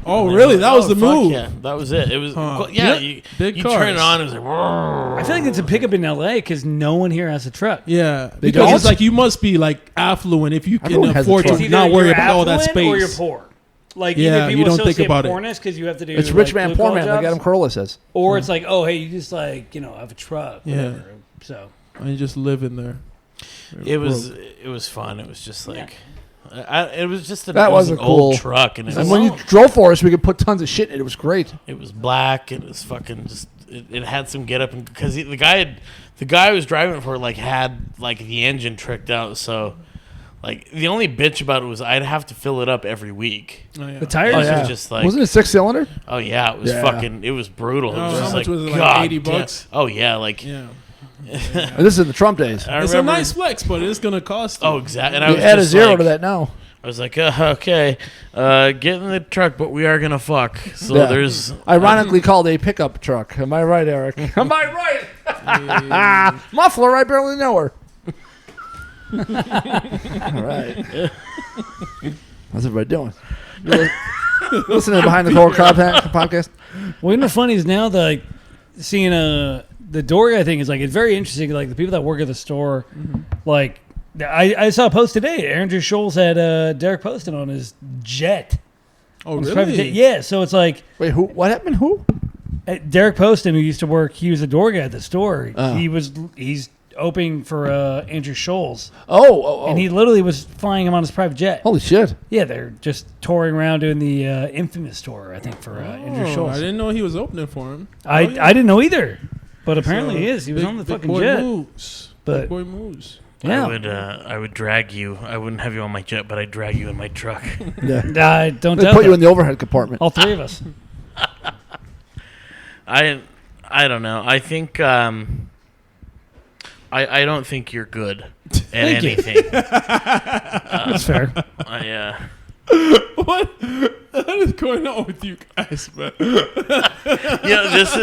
Oh, really? That was the move. Yeah, that was it. It was you Big turn cars. it on, it was like. I feel like it's a pickup in LA because no one here has a truck. Yeah, They because don't? it's like you must be like affluent if you can Everyone has a afford truck. to It's not either worry you're about all that affluent or you're space. poor. Like Yeah, either people you don't think associate about it. poorness because you have to do. It's rich man, blue poor collar man, like jobs, Adam Carolla says. or it's like, oh, hey, you just like have a truck. Yeah. Whatever. So And you just live in there. It was fun. It was just like. It was just an a cool old truck, and And when you drove for us, we could put tons of shit in it. It was great. it was black. It was fucking just. It had some get up, because the guy who was driving it for had the engine tricked out. So, the only bitch about it was I'd have to fill it up every week. Oh, yeah. the tires. This yeah. was just like, Wasn't it 6-cylinder? oh yeah, it was Yeah. it was brutal. It Oh, was how just much was it, like God 80 damn. bucks? Oh yeah, Yeah. And this is in the Trump days. I It's a remember. nice flex, but it's going to cost you. Oh exactly. And I You was add a just zero like- to that now. I was like, okay, get in the truck, but we are gonna fuck. So Yeah. there's Ironically called a pickup truck. Am I right, Eric? Am I right? Muffler, I barely know her. All right. How's everybody doing? Listening to Behind the Cork podcast? Well, you know, funny is now seeing the door guy thing is it's very interesting. Like the people that work at the store, I saw a post today. Andrew Scholes had Derek Poston on his jet. Oh, On his private jet. really? Yeah. So it's like Wait, who? What happened? Who? Derek Poston, who used to work. He was a door guy at the store. Oh. He's opening for Andrew Scholes, Oh. and he literally was flying him on his private jet. Holy shit. Yeah, they're just touring around doing the infamous tour. I think for Andrew Oh, Scholes. I didn't know he was opening for him. I Oh, yeah. I didn't know either, but apparently So, he is. He was big- on the big fucking boy jet. Moves. But- Big boy moves. Yeah, I would drag you. I wouldn't have you on my jet, but I'd drag you in my truck. Yeah. don't They tell put you them. in the overhead compartment. All three of us. I don't know. I think I don't think you're good at Thank you. anything. That's fair. What is going on with you guys, man? This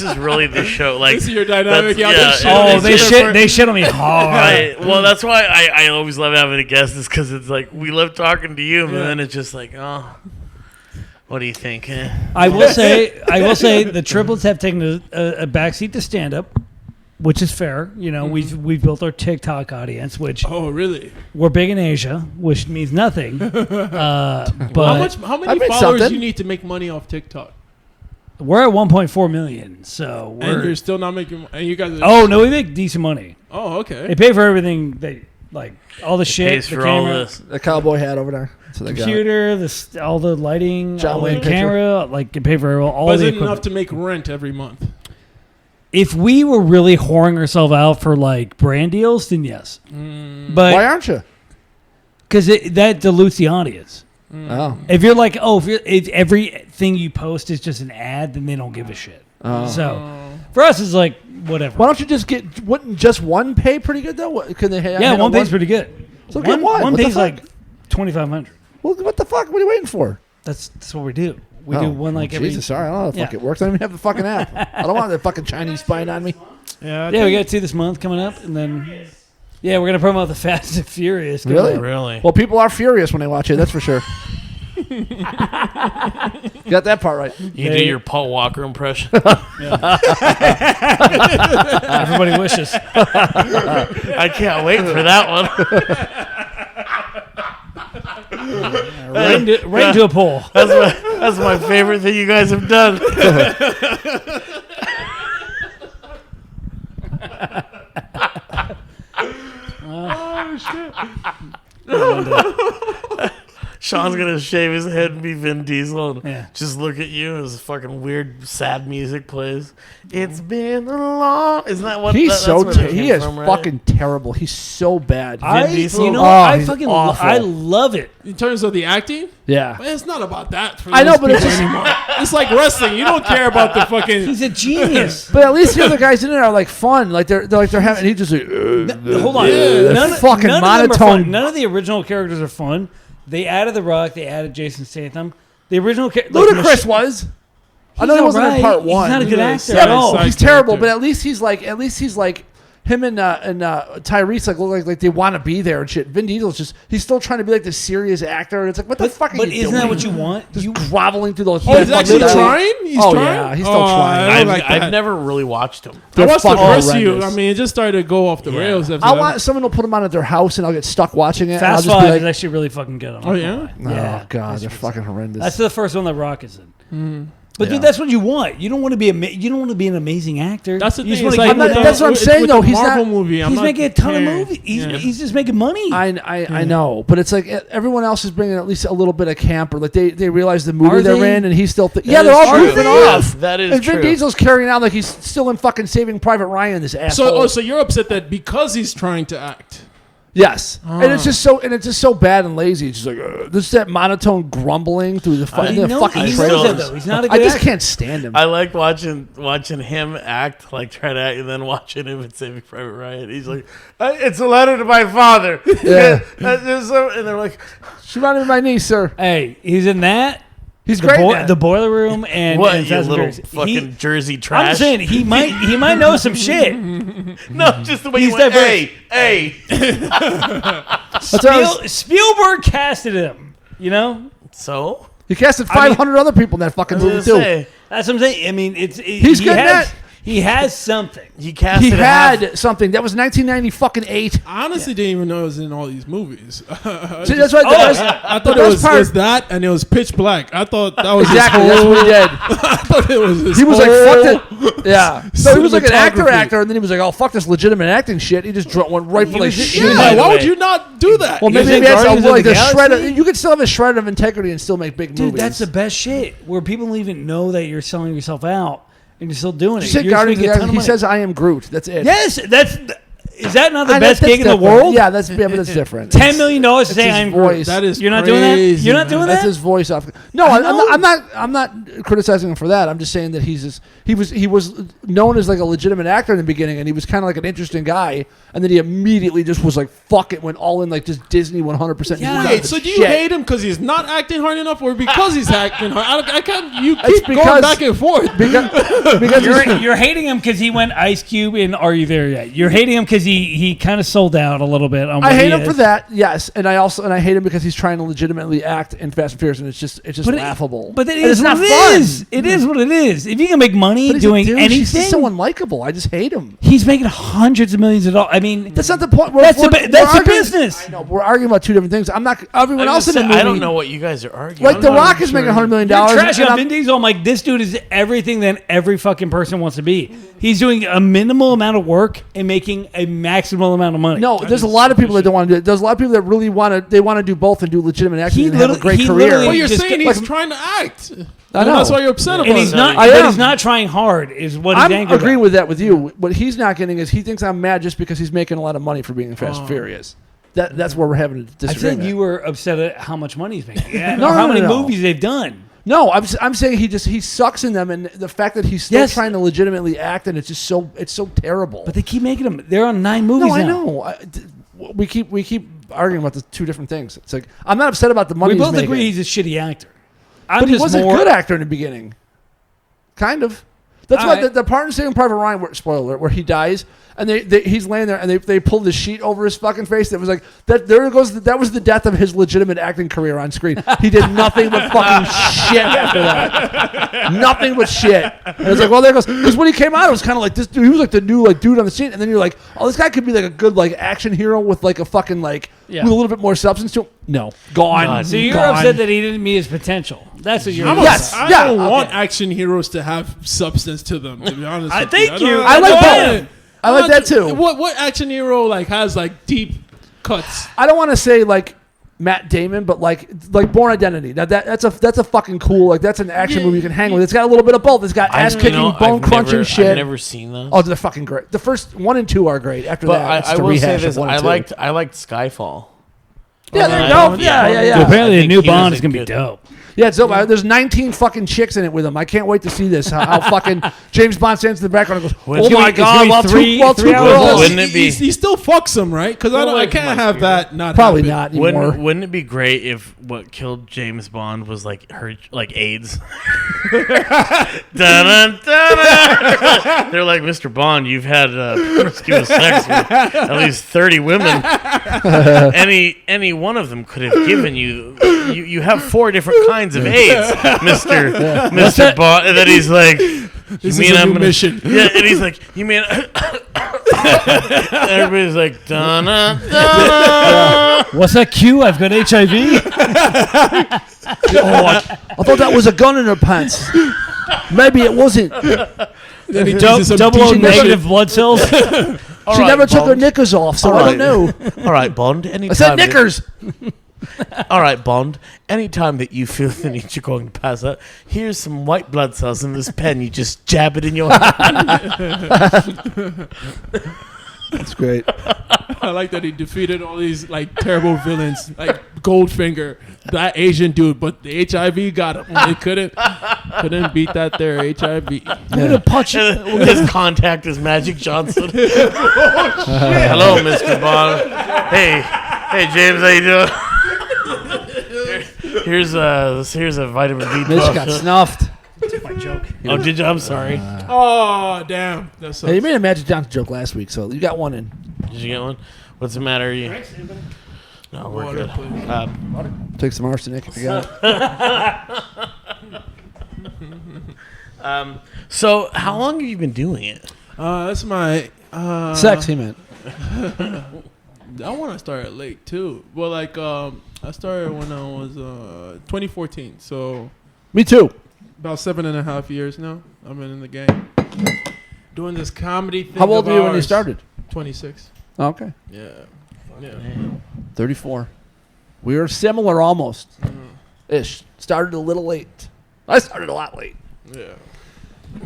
is really the show. Like This is your dynamic. that's- Y'all yeah, just Oh, shit. they shit on me hard. well, that's why I always love having a guest, is because it's like we love talking to you, and Yeah. then it's just like, oh, what do you think? I will say the triplets have taken a backseat to stand up, which is fair. You know, we've built our TikTok audience, which Oh, really? we're big in Asia, which means nothing. But How I many made followers something. you need to make money off TikTok? we're at 1.4 million, so And we're. you're still not making. And you guys. Are, Oh no, we make decent money. Oh, okay. They pay for everything. They like all the shit, Pays the for all camera, this. The cowboy hat over there. So they got it. computer, all the lighting, John all the Wayne picture. camera. Like they pay for all But is the it equipment. enough to make rent every month? If we were really whoring ourselves out for like brand deals, then yes. Why But aren't you? because that dilutes the audience. Oh. If you're like, if everything you post is just an ad, then they don't give a shit. So for us, it's like whatever. Why don't you just get? Wouldn't just one pay pretty good though? Can they? Yeah, one pays pretty good. So get one. One What the pays fuck? like 2,500. Well, what the fuck? What are you waiting for? That's what we do. We do one like every. Jesus, sorry, I don't know how the fuck Yeah. it works. I don't even have the fucking app. I don't want that fucking Chinese spying on me. Yeah. Yeah, we got 2 this month coming up, and then we're gonna promote the Fast and Furious. coming Really? up. Really? Well, people are furious when they watch it. That's for sure. You got that part right. You do your Paul Walker impression. Everybody wishes. I can't wait for that one. Right into a poll. That's my favorite thing you guys have done. Sean's gonna shave his head and be Vin Diesel and Yeah. just look at you as fucking weird, sad music plays. It's been a long. Isn't that what? He's that's so where it he came is from, right? fucking terrible. He's so bad. Diesel? You know, Oh, I he's fucking awful. I love it. In terms of the acting, Yeah. man, it's not about that. For I know, those but it's people just- anymore. It's like wrestling. You don't care about the fucking. He's a genius. But at least the other guys in it are like fun. Like they're having. He just like. Hold on. they're fucking none monotone. Of them are fun. None of the original characters are fun. They added The Rock. They added Jason Statham. The original Ludacris was. I know he wasn't in part one. He's not a good actor Yeah, at all. he's Side terrible. character. But at least he's like him and Tyrese look like they want to be there and shit. Vin Diesel's he's still trying to be like this serious actor. And it's like what the fuck are But you isn't doing? that what you want? Just groveling through those. Oh, he's actually literally- trying. He's Oh, trying. yeah, he's still trying. I don't like that. I've never really watched him. I They're watched the fucking first few. horrendous. I mean, it just started to go off the rails. After I that. want someone will put them on at their house and I'll get stuck watching it. and I'll Fast just Five be is like, actually really fucking good. Oh yeah. Yeah. oh god, they're fucking horrendous. That's the first one that Rock is in. But Yeah. dude, that's what you want. You don't want to be you don't want to be an amazing actor. That's the You just thing. It's wanna like get I'm not- with that's the- what I'm with saying, the though. He's Marvel not- movie. I'm He's not making a ton of caring. movies. Yeah. He's just making money. I know, but it's like everyone else is bringing at least a little bit of camp, or like they realize the movie Are they're they? in, and he's still That yeah, they're is all true. goofing Yes, off. that is and Vin true. Diesel's carrying out like he's still in fucking Saving Private Ryan. This asshole. So you're upset that because he's trying to act. yes, and it's just so bad and lazy. It's just like there's that monotone grumbling through the, He the knows- fucking he trailer. knows that though. He's not a good I just actor. can't stand him. I like watching him act, like try to act, and then watching him in Saving Private Ryan. He's like, "It's a letter to my father." Yeah. And they're like, She reminded me of my niece, sir. Hey, he's in that. He's great. in that. The Boiler Room and "What, and you Fast and little Furious. fucking Jersey trash?" I'm saying he might know some shit. no, just the way He's you went. diverse. Hey. That's what I was- Spielberg casted him. You know, So he casted 500 other people in that fucking I was movie gonna too. say, that's what I'm saying. I mean, He's he good at has, that. He has something. he casted. He half- had something that was 1998. I honestly didn't even know it was in all these movies. See, that's right. I thought it was that, and it was Pitch Black. I thought that was Exactly, his that's whole. what he did. I thought it was his He was like, whole- fuck it. Yeah. So he was like an Cinematography. actor, and then he was like, oh, fuck this legitimate acting shit. He just went right for like was- shit. he was Yeah, By the why way- would you not do that? Well, He maybe was in he has Guardians of like the a shred. Galaxy? You could still have a shred of integrity and still make big Dude, movies. that's the best shit. Where people don't even know that you're selling yourself out and you're still doing it. Just say You're just Guardians of the making a ton Galaxy. of He money. says, "I am Groot." That's it. Yes, is that not the I know, best that's gig in the different. world? Yeah, but that's different. $10 million to say his I'm voice. Groot. That is You're not doing that? crazy, You're not man. doing That's that? his voice off. No, I'm not criticizing him for that. I'm just saying that he was known as like a legitimate actor in the beginning, and he was kind of like an interesting guy, and then he immediately just was like, "Fuck it," went all in like just Disney 100%. Yeah. Wait, so do you hate him because he's not acting hard enough, or because he's acting hard? I can't. You It's keep going because- back and forth. because You're hating him because he went Ice Cube in Are You There Yet? You're hating him because he kind of sold out a little bit on what I hate he him is. for that, yes, and I hate him because he's trying to legitimately act in Fast and Furious, and it's just laughable. But it And is it's not what fun. it is. It is what it is. If you can make money But he's a doing douche. anything, He's just so unlikable. I just hate him. he's making hundreds of millions of dollars. I mean, That's not the point. That's the arguing- business. I know. We're arguing about two different things. I'm not. Everyone I else in the movie. I don't know what you guys are arguing. Like I'm The not Rock even is making sure. $100 million. you're trashing and on I'm- Vin Diesel. I'm like, this dude is everything that every fucking person wants to be. He's doing a minimal amount of work and making a maximal amount of money. No, there's a lot of people that don't want to do it. There's a lot of people that really want to. They want to do both and do legitimate acting He and have a literally- great he career. literally Well, you're just saying get- he's trying to act. I And know. that's why you're upset about and he's it. not. I But am. he's not trying hard. Is what he's I'm angry agreeing about. with that with you. What he's not getting is he thinks I'm mad just because he's making a lot of money for being in Fast and Furious. That's where we're having a I disagreement. said you were upset at how much money he's making. Yeah, No, or how no, many no. movies they've done. No, I'm saying he sucks in them, and the fact that he's still Yes. trying to legitimately act, and it's so terrible. But they keep making them. They're on 9 movies no, I now. know. We keep arguing about the two different things. It's like I'm not upset about the money. We both he's agree making, he's a shitty actor. I'm but he just was a more, good actor in the beginning. Kind of. That's All why right. the part in Saving Private Ryan, spoiler alert, where he dies, and he's laying there, and they pulled the sheet over his fucking face. That was like that. There goes. That was the death of his legitimate acting career on screen. He did nothing but fucking shit after that. Nothing but shit. And it's like, well, there goes. Because when he came out, it was kind of like this dude. He was like the new dude on the scene, and then you're like, oh, this guy could be like a good action hero with like a fucking with a little bit more substance to him. No, gone. So you're Gone. upset that he didn't meet his potential. That's what you're I'm upset Yes. about. I yeah, don't want okay. action heroes to have substance to them. To be honest, I with thank you. don't- I like don't both. want it. I like that too. What action hero has deep cuts. I don't want to say like Matt Damon, but like Born Identity. Now that's a fucking cool, like that's an action movie you can hang with. It's got a little bit of both. It's got ass kicking, bone crunching shit. I've never seen those. Oh, they're fucking great. The first 1 and 2 are great. After But that, it's I the will say rehash this: of 1 and 2. I liked Skyfall. Yeah, there you I go. don't- Yeah. So apparently, I the think new he was Bond a is gonna be good- dope. Yeah, so there's 19 fucking chicks in it with him. I can't wait to see this. How fucking James Bond stands in the background and goes, It's "Oh gonna my be- god!" While three two girls. hours Wouldn't it be? He still fucks him, right? Because I Like, can't might have be. that not Probably happen. not anymore. Wouldn't it be great if what killed James Bond was like her AIDS? Dun, dun, dun. They're like, Mr. Bond, you've had promiscuous sex with at least 30 women. Any one of them could have given you. You have 4 different kinds of AIDS, Mr. Bond. And then he's like, This is a new mission. Yeah, and he's like, you mean? Everybody's like, dun, dun, dun. What's that, Q? I've got HIV. I thought that was a gun in her pants. Maybe it wasn't. Then he Double uses some O decent negative blood cells. She never took her knickers off, so I don't know. All right, Bond. I said knickers. All right, Bond. Anytime that you feel the need you're going to pass out, here's some white blood cells in this pen. You just jab it in your hand. That's great. I like that he defeated all these like terrible villains, like Goldfinger, that Asian dude, but the HIV got him. They couldn't beat that there HIV. I'm gonna punch you. His contact is Magic Johnson. Hello, Mr. Bond. Hey, James, how you doing? Here's a vitamin B12. Mitch got snuffed. My joke. Oh, did you? I'm sorry. Oh damn! That's Hey, you made a Magic Johnson joke last week, so you got one in. Did you get one? What's the matter? Are you? No, we're Water, good. please. Take some arsenic if you got it. So, how long have you been doing it? That's my Sex, he meant. I want to start late too. Well, like I started when I was 2014, so Me too. about 7.5 years now. I've been in the game doing this comedy thing. How old of were you when you ours. started? 26. Oh, okay. Yeah. 34. We were similar almost. Ish. Started a little late. I started a lot late. Yeah.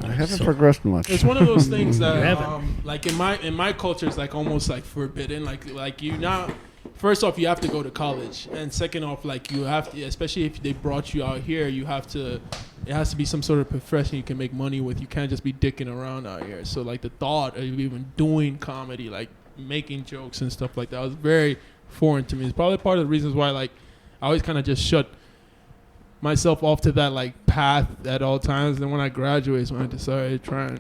I haven't progressed much. It's one of those things that, haven't. like in my culture, it's like almost like forbidden. Like you not. First off, you have to go to college, and second off, like you have to, especially if they brought you out here, you have to. It has to be some sort of profession you can make money with. You can't just be dicking around out here. So like the thought of even doing comedy, like making jokes and stuff like that, was very foreign to me. It's probably part of the reasons why like I always kind of just shut myself off to that like path at all times. And when I graduated, when I decided to try and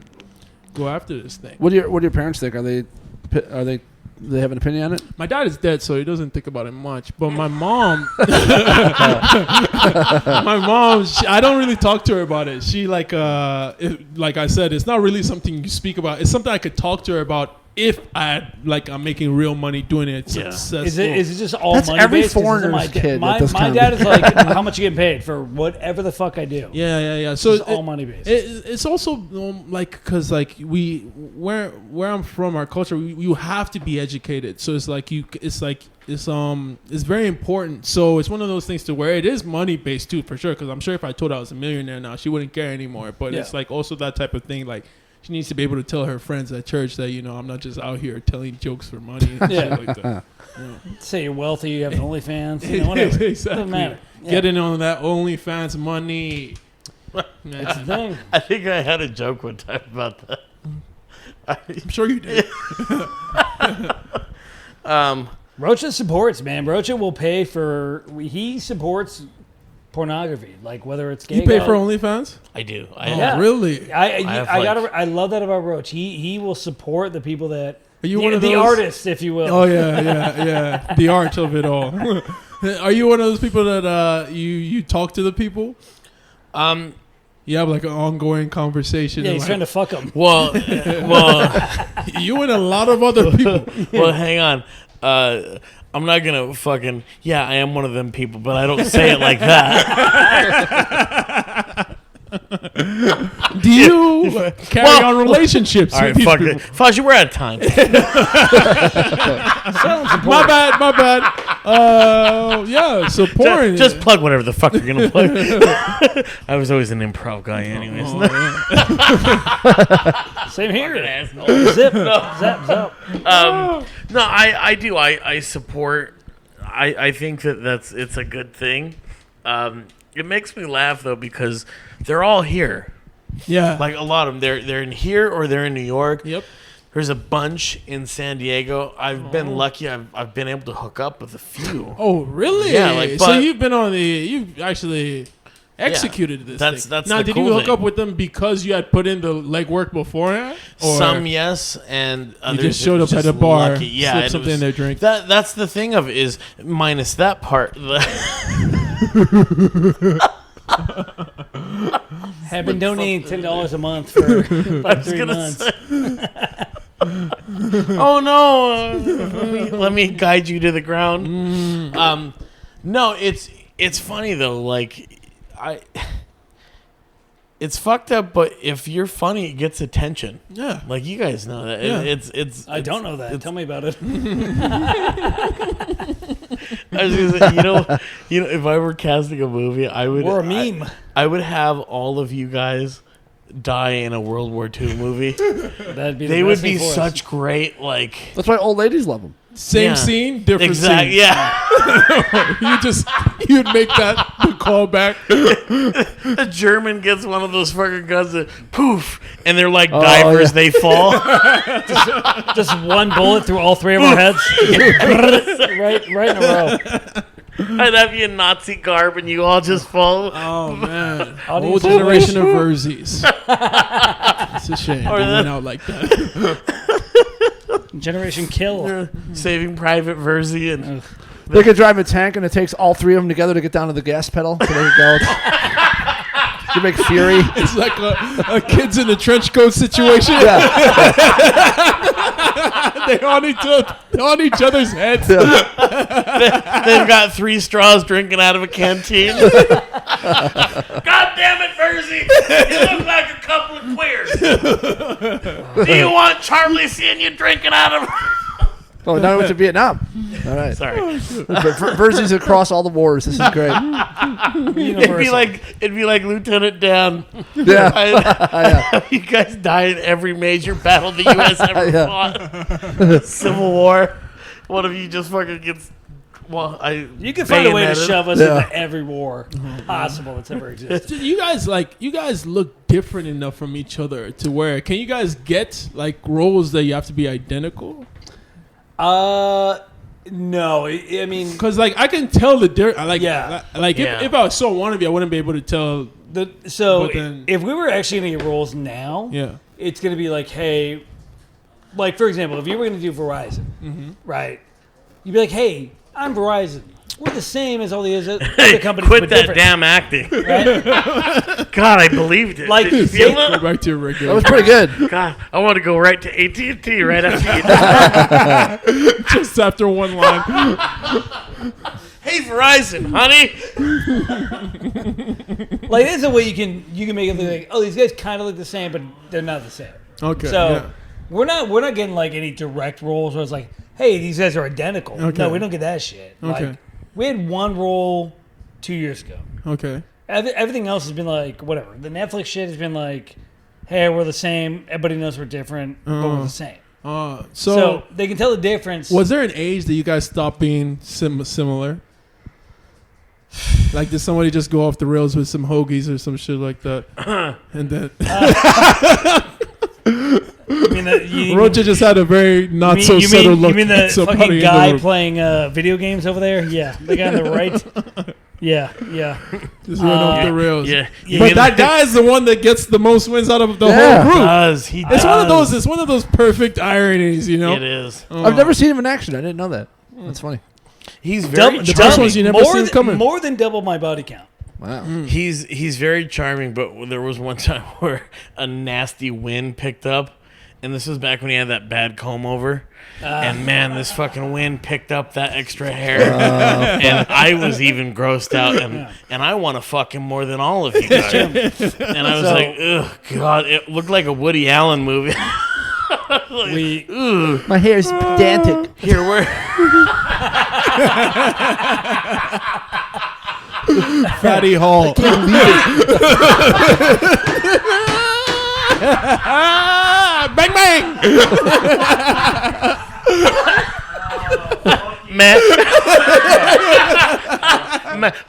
go after this thing. What do your parents think? Are they do they have an opinion on it? My dad is dead, so he doesn't think about it much. But my mom, I don't really talk to her about it. She like I said, it's not really something you speak about. It's something I could talk to her about if I'm making real money doing it. Yeah. Is it just all That's money every based? 'Cause foreigner's my kid My, that does my comedy. dad is like, how much you getting paid for whatever the fuck I do? Yeah. So It's all money based. It's also like because like where I'm from, our culture, you have to be educated. So it's very important. So it's one of those things to where it is money based too, for sure. Because I'm sure if I told her I was a millionaire now, she wouldn't care anymore. But Yeah. it's like also that type of thing. Like she needs to be able to tell her friends at church that I'm not just out here telling jokes for money and shit like that. Say you're wealthy, you have an OnlyFans, whatever. Exactly. Doesn't matter. Yeah. Getting on that OnlyFans money. That's the thing. I think I had a joke one time about that. I'm sure you did. Rocha supports, man. Rocha will pay for. He supports pornography, like whether it's gay. You pay guy- for OnlyFans? I do. Yeah. Really? I love that about Roach. He will support the people that Are you the, one of the those artists, if you will. Oh yeah. The art of it all. Are you one of those people that you talk to the people? You have like an ongoing conversation. Yeah, and, he's like, trying to fuck them. Well, you and a lot of other people. well, hang on. I'm not gonna fucking. Yeah, I am one of them people, but I don't say it like that. Do you carry on relationships All right, with these fuck people? it. Faji, we're out of time. My bad. Yeah, so porn. Just plug whatever the fuck you're gonna plug. I was always an improv guy, anyways. Same here. Asshole. Zip. Zap. No, I do. I support. I think it's a good thing. It makes me laugh though because they're all here. Yeah. Like a lot of them, they're in here or they're in New York. Yep. There's a bunch in San Diego. I've been lucky. I've been able to hook up with a few. Oh, really? Yeah, like, so but- you've actually executed this. That's now. the Did cool you hook thing. up with them because you had put in the legwork beforehand? Or Some yes, and you others just showed up just at a bar, lucky. Yeah, slipped and it something in was- their drink. That's the thing of it is minus that part. Have been donating $10 a month for about 3 gonna months. Oh no! Let me guide you to the ground. No, it's funny though. Like it's fucked up. But if you're funny, it gets attention. Yeah. Like you guys know that. Yeah. I don't know that. Tell me about it. I was gonna say, you know, if I were casting a movie, I would. We're a meme. I would have all of you guys die in a World War II movie. That'd be. They the would best be thing for us. such great, like That's why old ladies love them. Same Yeah. scene, different exact. scene. Yeah, You'd make that the callback. a German gets one of those fucking guns that poof, and they're like Oh, divers. yeah. They fall. Just one bullet through all 3 of our heads. right in a row. I'd have you in Nazi garb, and you all just fall. Oh man, Audience old generation of Verzies. It's a shame Or they the- went out like that. Generation kill. Saving Private Verzi, and They could drive a tank, and it takes all 3 of them together to get down to the gas pedal. So they could go. You make Fury. It's like a kids in a trench coat situation. Yeah. They're on each other's heads. they've got 3 straws drinking out of a canteen. God damn it, Verzi! You look like a couple of queers. Do you want Charlie seeing you drinking out of? Oh, now we went to Vietnam. All right. Sorry. Versus across all the wars. This is great. It'd be like Lieutenant Dan. Yeah. You guys die in every major battle the U.S. ever Yeah. fought. Civil War. One of you just fucking gets. Well, You can find a way to bayoneted. shove us Yeah. into every war possible that's ever existed. You guys look different enough from each other to where can you guys get like roles that you have to be identical? No. I mean, Because like I can tell the difference. Yeah. If I saw one of you, I wouldn't be able to tell. so But then- if we were actually going to get roles now, Yeah. it's going to be like, hey, like for example, if you were going to do Verizon, right? You'd be like, hey, I'm Verizon. We're the same as all the other companies. Quit but that different, damn acting. right? God, I believed it. Like, Did you feel Go it? back to your That regular. was pretty good. God, I want to go right to AT&T right after you. Just after one line. Hey, Verizon, honey. Like there's a way you can make it look like, oh, these guys kind of look the same, but they're not the same. Okay. So yeah. we're not getting like any direct roles where it's like, hey, these guys are identical. Okay. No, we don't get that shit. Okay. Like we had one role 2 years ago. Okay. Everything else has been like whatever. The Netflix shit has been like, hey, we're the same. Everybody knows we're different, but we're the same. So they can tell the difference. was there an age that you guys stopped being similar? Like, did somebody just go off the rails with some hoagies or some shit like that? And then You mean the, Rocha just had a very not so you subtle mean, look. you mean at the somebody fucking in the guy room. playing video games over there? Yeah, the guy on the right. Yeah. Just went off the rails. Yeah. But that guy is the one that gets the most wins out of the Yeah. whole group. does. He It's one of does. those. It's one of those perfect ironies, you know. It is. I've never seen him in action. I didn't know that. That's funny. He's very The first charming. ones you never more see him coming. More than double my body count. Wow. He's very charming, but there was one time where a nasty wind picked up, and this was back when he had that bad comb over. And man, this fucking wind picked up that extra hair, and I was even grossed out. And I want to fuck him more than all of you guys. And I was like, ugh, God, it looked like a Woody Allen movie. Like, my hair is pedantic. Here we're Fatty Hall. Bang bang.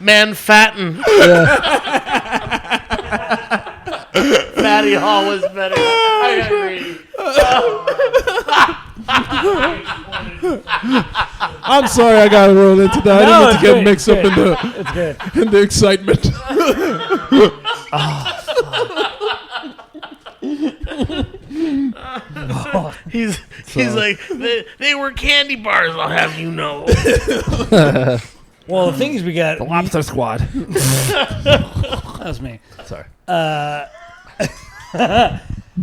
Man fatten. Fatty Hall was better. I agree. I'm sorry, I got rolled into that. I didn't mean to get mixed up in the excitement. He's like, they were candy bars, I'll have you know. Well, the thing is, we got The Lobster Squad. that was me. Sorry.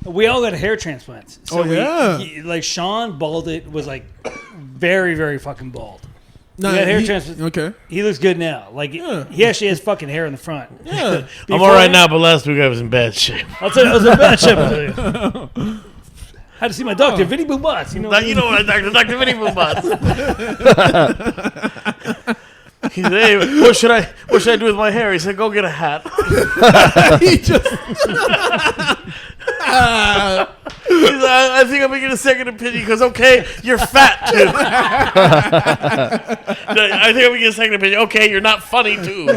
We all got hair transplants. So yeah. like Sean balded was like very, very fucking bald. No, he got hair transplants. Okay. He looks good now. Like he actually has fucking hair in the front. Yeah. I'm all right now, but last week I was in bad shape. I'll tell you, I was in bad shape. Had to see my doctor, Vinny Boom Butts. You know You know what I talked to Dr. Vinny Boombats. He said, hey, what should I do with my hair? He said, go get a hat. He just. He said, I think I'm going to get a second opinion. He goes, okay, you're fat too. No, I think I'm going to get a second opinion. Okay, you're not funny too.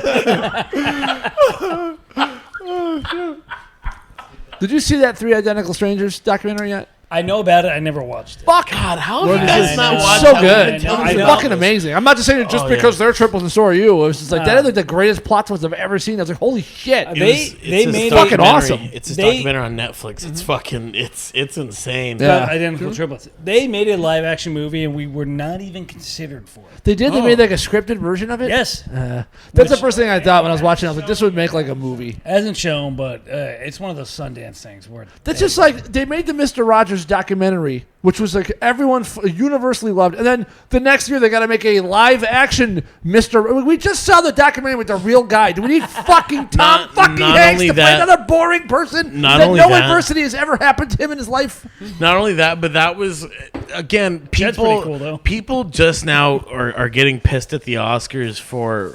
Did you see that 3 Identical Strangers documentary yet? I know about it. I never watched it. Fuck. God, how have you guys not It's watched so that? good. I know. It's fucking amazing. I'm not just saying it just Oh, because they're triples and so are you. It was just like that is like the greatest plot twist I've ever seen. I was like, holy shit. They made fucking it. awesome. It's this They- documentary on Netflix. It's fucking, it's insane. Yeah. About identical triplets. They made a live action movie, and we were not even considered for it. They did. They made like a scripted version of it. Yes, That's the first thing I thought when I was watching. I was like, this would make like a movie. hasn't shown, but it's one of those Sundance things where That's just like they made the Mr. Rogers documentary, which was like everyone universally loved. And then the next year they got to make a live action Mr. We just saw the documentary with the real guy. Do we need fucking Tom fucking not Hanks only to play that- another boring person not that only no that- adversity has ever happened to him in his life? Not only that, but that was again That's people. pretty cool, though. People just now are getting pissed at the Oscars for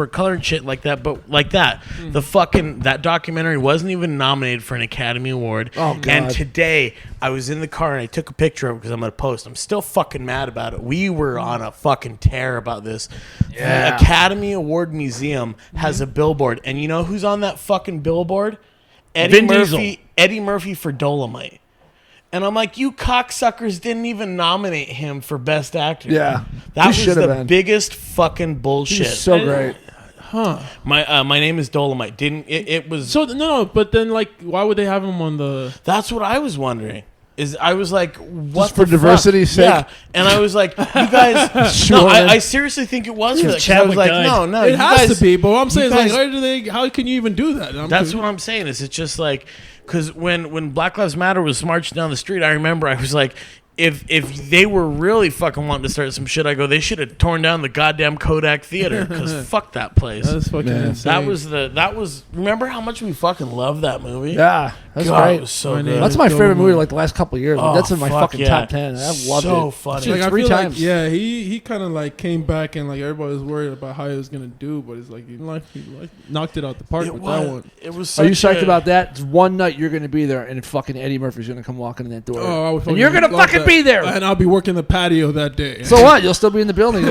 color and shit like that. But like that, the fucking that documentary wasn't even nominated for an Academy Award. Oh, God. And today I was in the car and I took a picture of it because I'm gonna post. I'm still fucking mad about it. We were on a fucking tear about this. Yeah. The Academy Award Museum has a billboard, and you know who's on that fucking billboard? Vin Diesel. Eddie Murphy for Dolomite. And I'm like, you cocksuckers didn't even nominate him for Best Actor. Yeah. That He was should have the been. biggest fucking bullshit. He's so great. My name is Dolomite. Didn't it was So no, but then like, why would they have him on the? that's what I was wondering. I was like, what Just for the fuck? diversity's sake? Yeah. And I was like, you guys Sure. no, I seriously think it was for that. 'Cause I was Chadwick like, died. no, It you has guys, to be, but what I'm saying is guys- like, why do they? How can you even do that? That's what I'm saying. Is it's just like because when Black Lives Matter was marching down the street, I remember I was like, if they were really fucking wanting to start some shit, I go, they should have torn down the goddamn Kodak Theater because fuck that place. That's fucking insane. That was. Remember how much we fucking loved that movie? Yeah. That's God, great. it was so My good. name That's is my favorite Dolomite. movie like the last couple of years. Oh, That's in my fuck fucking yeah. top 10. I loved So it. funny. Dude, Like, I 3 feel times. like, yeah, he kind of like came back and like everybody was worried about how he was gonna do, but it's like he knocked it out the park It with that was. one. It was. Are you such psyched a- about that? It's one night you're going to be there, and fucking Eddie Murphy's going to come walking in that door. Oh, I would and you're going to love fucking that. be there. and I'll be working the patio that day. So what? You'll still be in the building.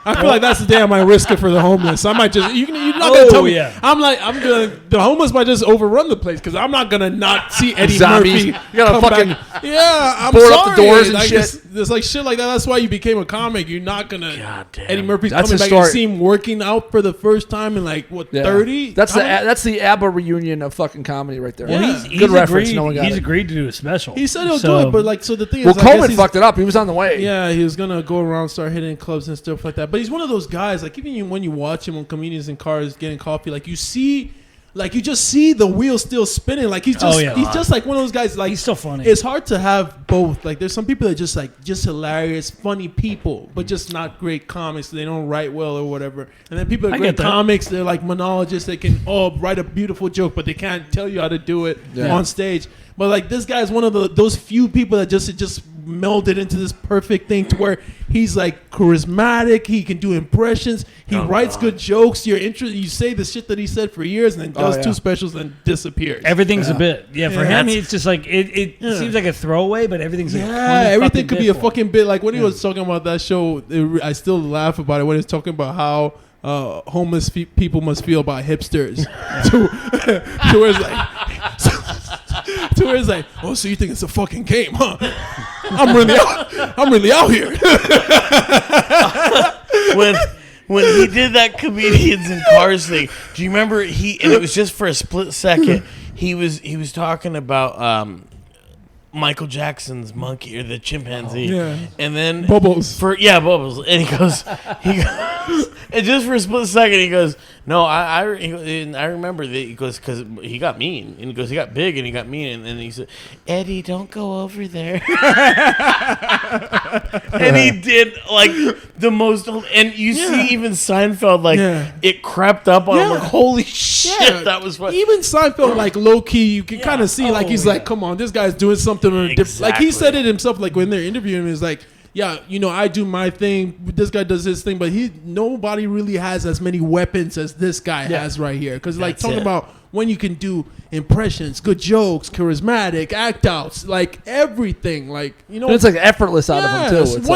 I feel like that's the day I might risk it for the homeless. I might just you're not gonna tell me. yeah. I'm gonna the homeless might just overrun the place because I'm not gonna not see Eddie Zombies. Murphy. You gotta come fucking back. Yeah, I'm board sorry. up the doors and like, shit. There's like shit like that. That's why you became a comic. You're not gonna God damn. Eddie Murphy's That's coming back historic. and see him working out for the first time in like what 30. That's the ABBA reunion of fucking comedy right there. Well, Good reference. Agreed, No one got he's it. agreed to do a special. He said he'll So- do it, but like so the thing Well, is, I guess Coleman he's- fucked it up. He was on the way. Yeah, he was gonna go around, start hitting clubs and stuff like that. But he's one of those guys. Like even when you watch him on comedians in cars getting coffee, like you see like you just see the wheel still spinning. Like he's just like one of those guys. Like He's so funny. It's hard to have both. Like there's some people that just hilarious, funny people, but just not great comics. They don't write well or whatever. And then people that are great comics, they're like monologists. They can write a beautiful joke, but they can't tell you how to do it on stage. But like this guy's one of those few people that just melded into this perfect thing to where he's like charismatic. He can do impressions. He writes good jokes. You say the shit that he said for years, and then does 2 specials and disappears. Everything's a bit. Yeah, for him, it's just like it seems like a throwaway, but everything's like everything could be a fucking bit. Like when he was talking about that show, I still laugh about it when he's talking about how homeless people must feel about hipsters. to where it's like. To where it's like, oh, so you think it's a fucking game, huh? I'm really out here. when he did that comedians in cars thing, do you remember and it was just for a split second. He was talking about Michael Jackson's monkey or the chimpanzee, and then Bubbles. Bubbles, and he goes, and just for a split second, he goes, no, I remember that. He goes, because he got mean, and he goes, he got big and he got mean, and then he said, Eddie, don't go over there, and he did like the most, and you see even Seinfeld it crept up on him, like holy shit, that was funny. Even Seinfeld, like low key, you can kind of see like he's like, come on, this guy's doing something different. Like he said it himself, like when they're interviewing him, he's like, yeah, I do my thing. This guy does his thing, but nobody really has as many weapons as this guy has right here. Because like talking about when you can do impressions, good jokes, charismatic, act outs, like everything, like and it's like effortless out of him too. It's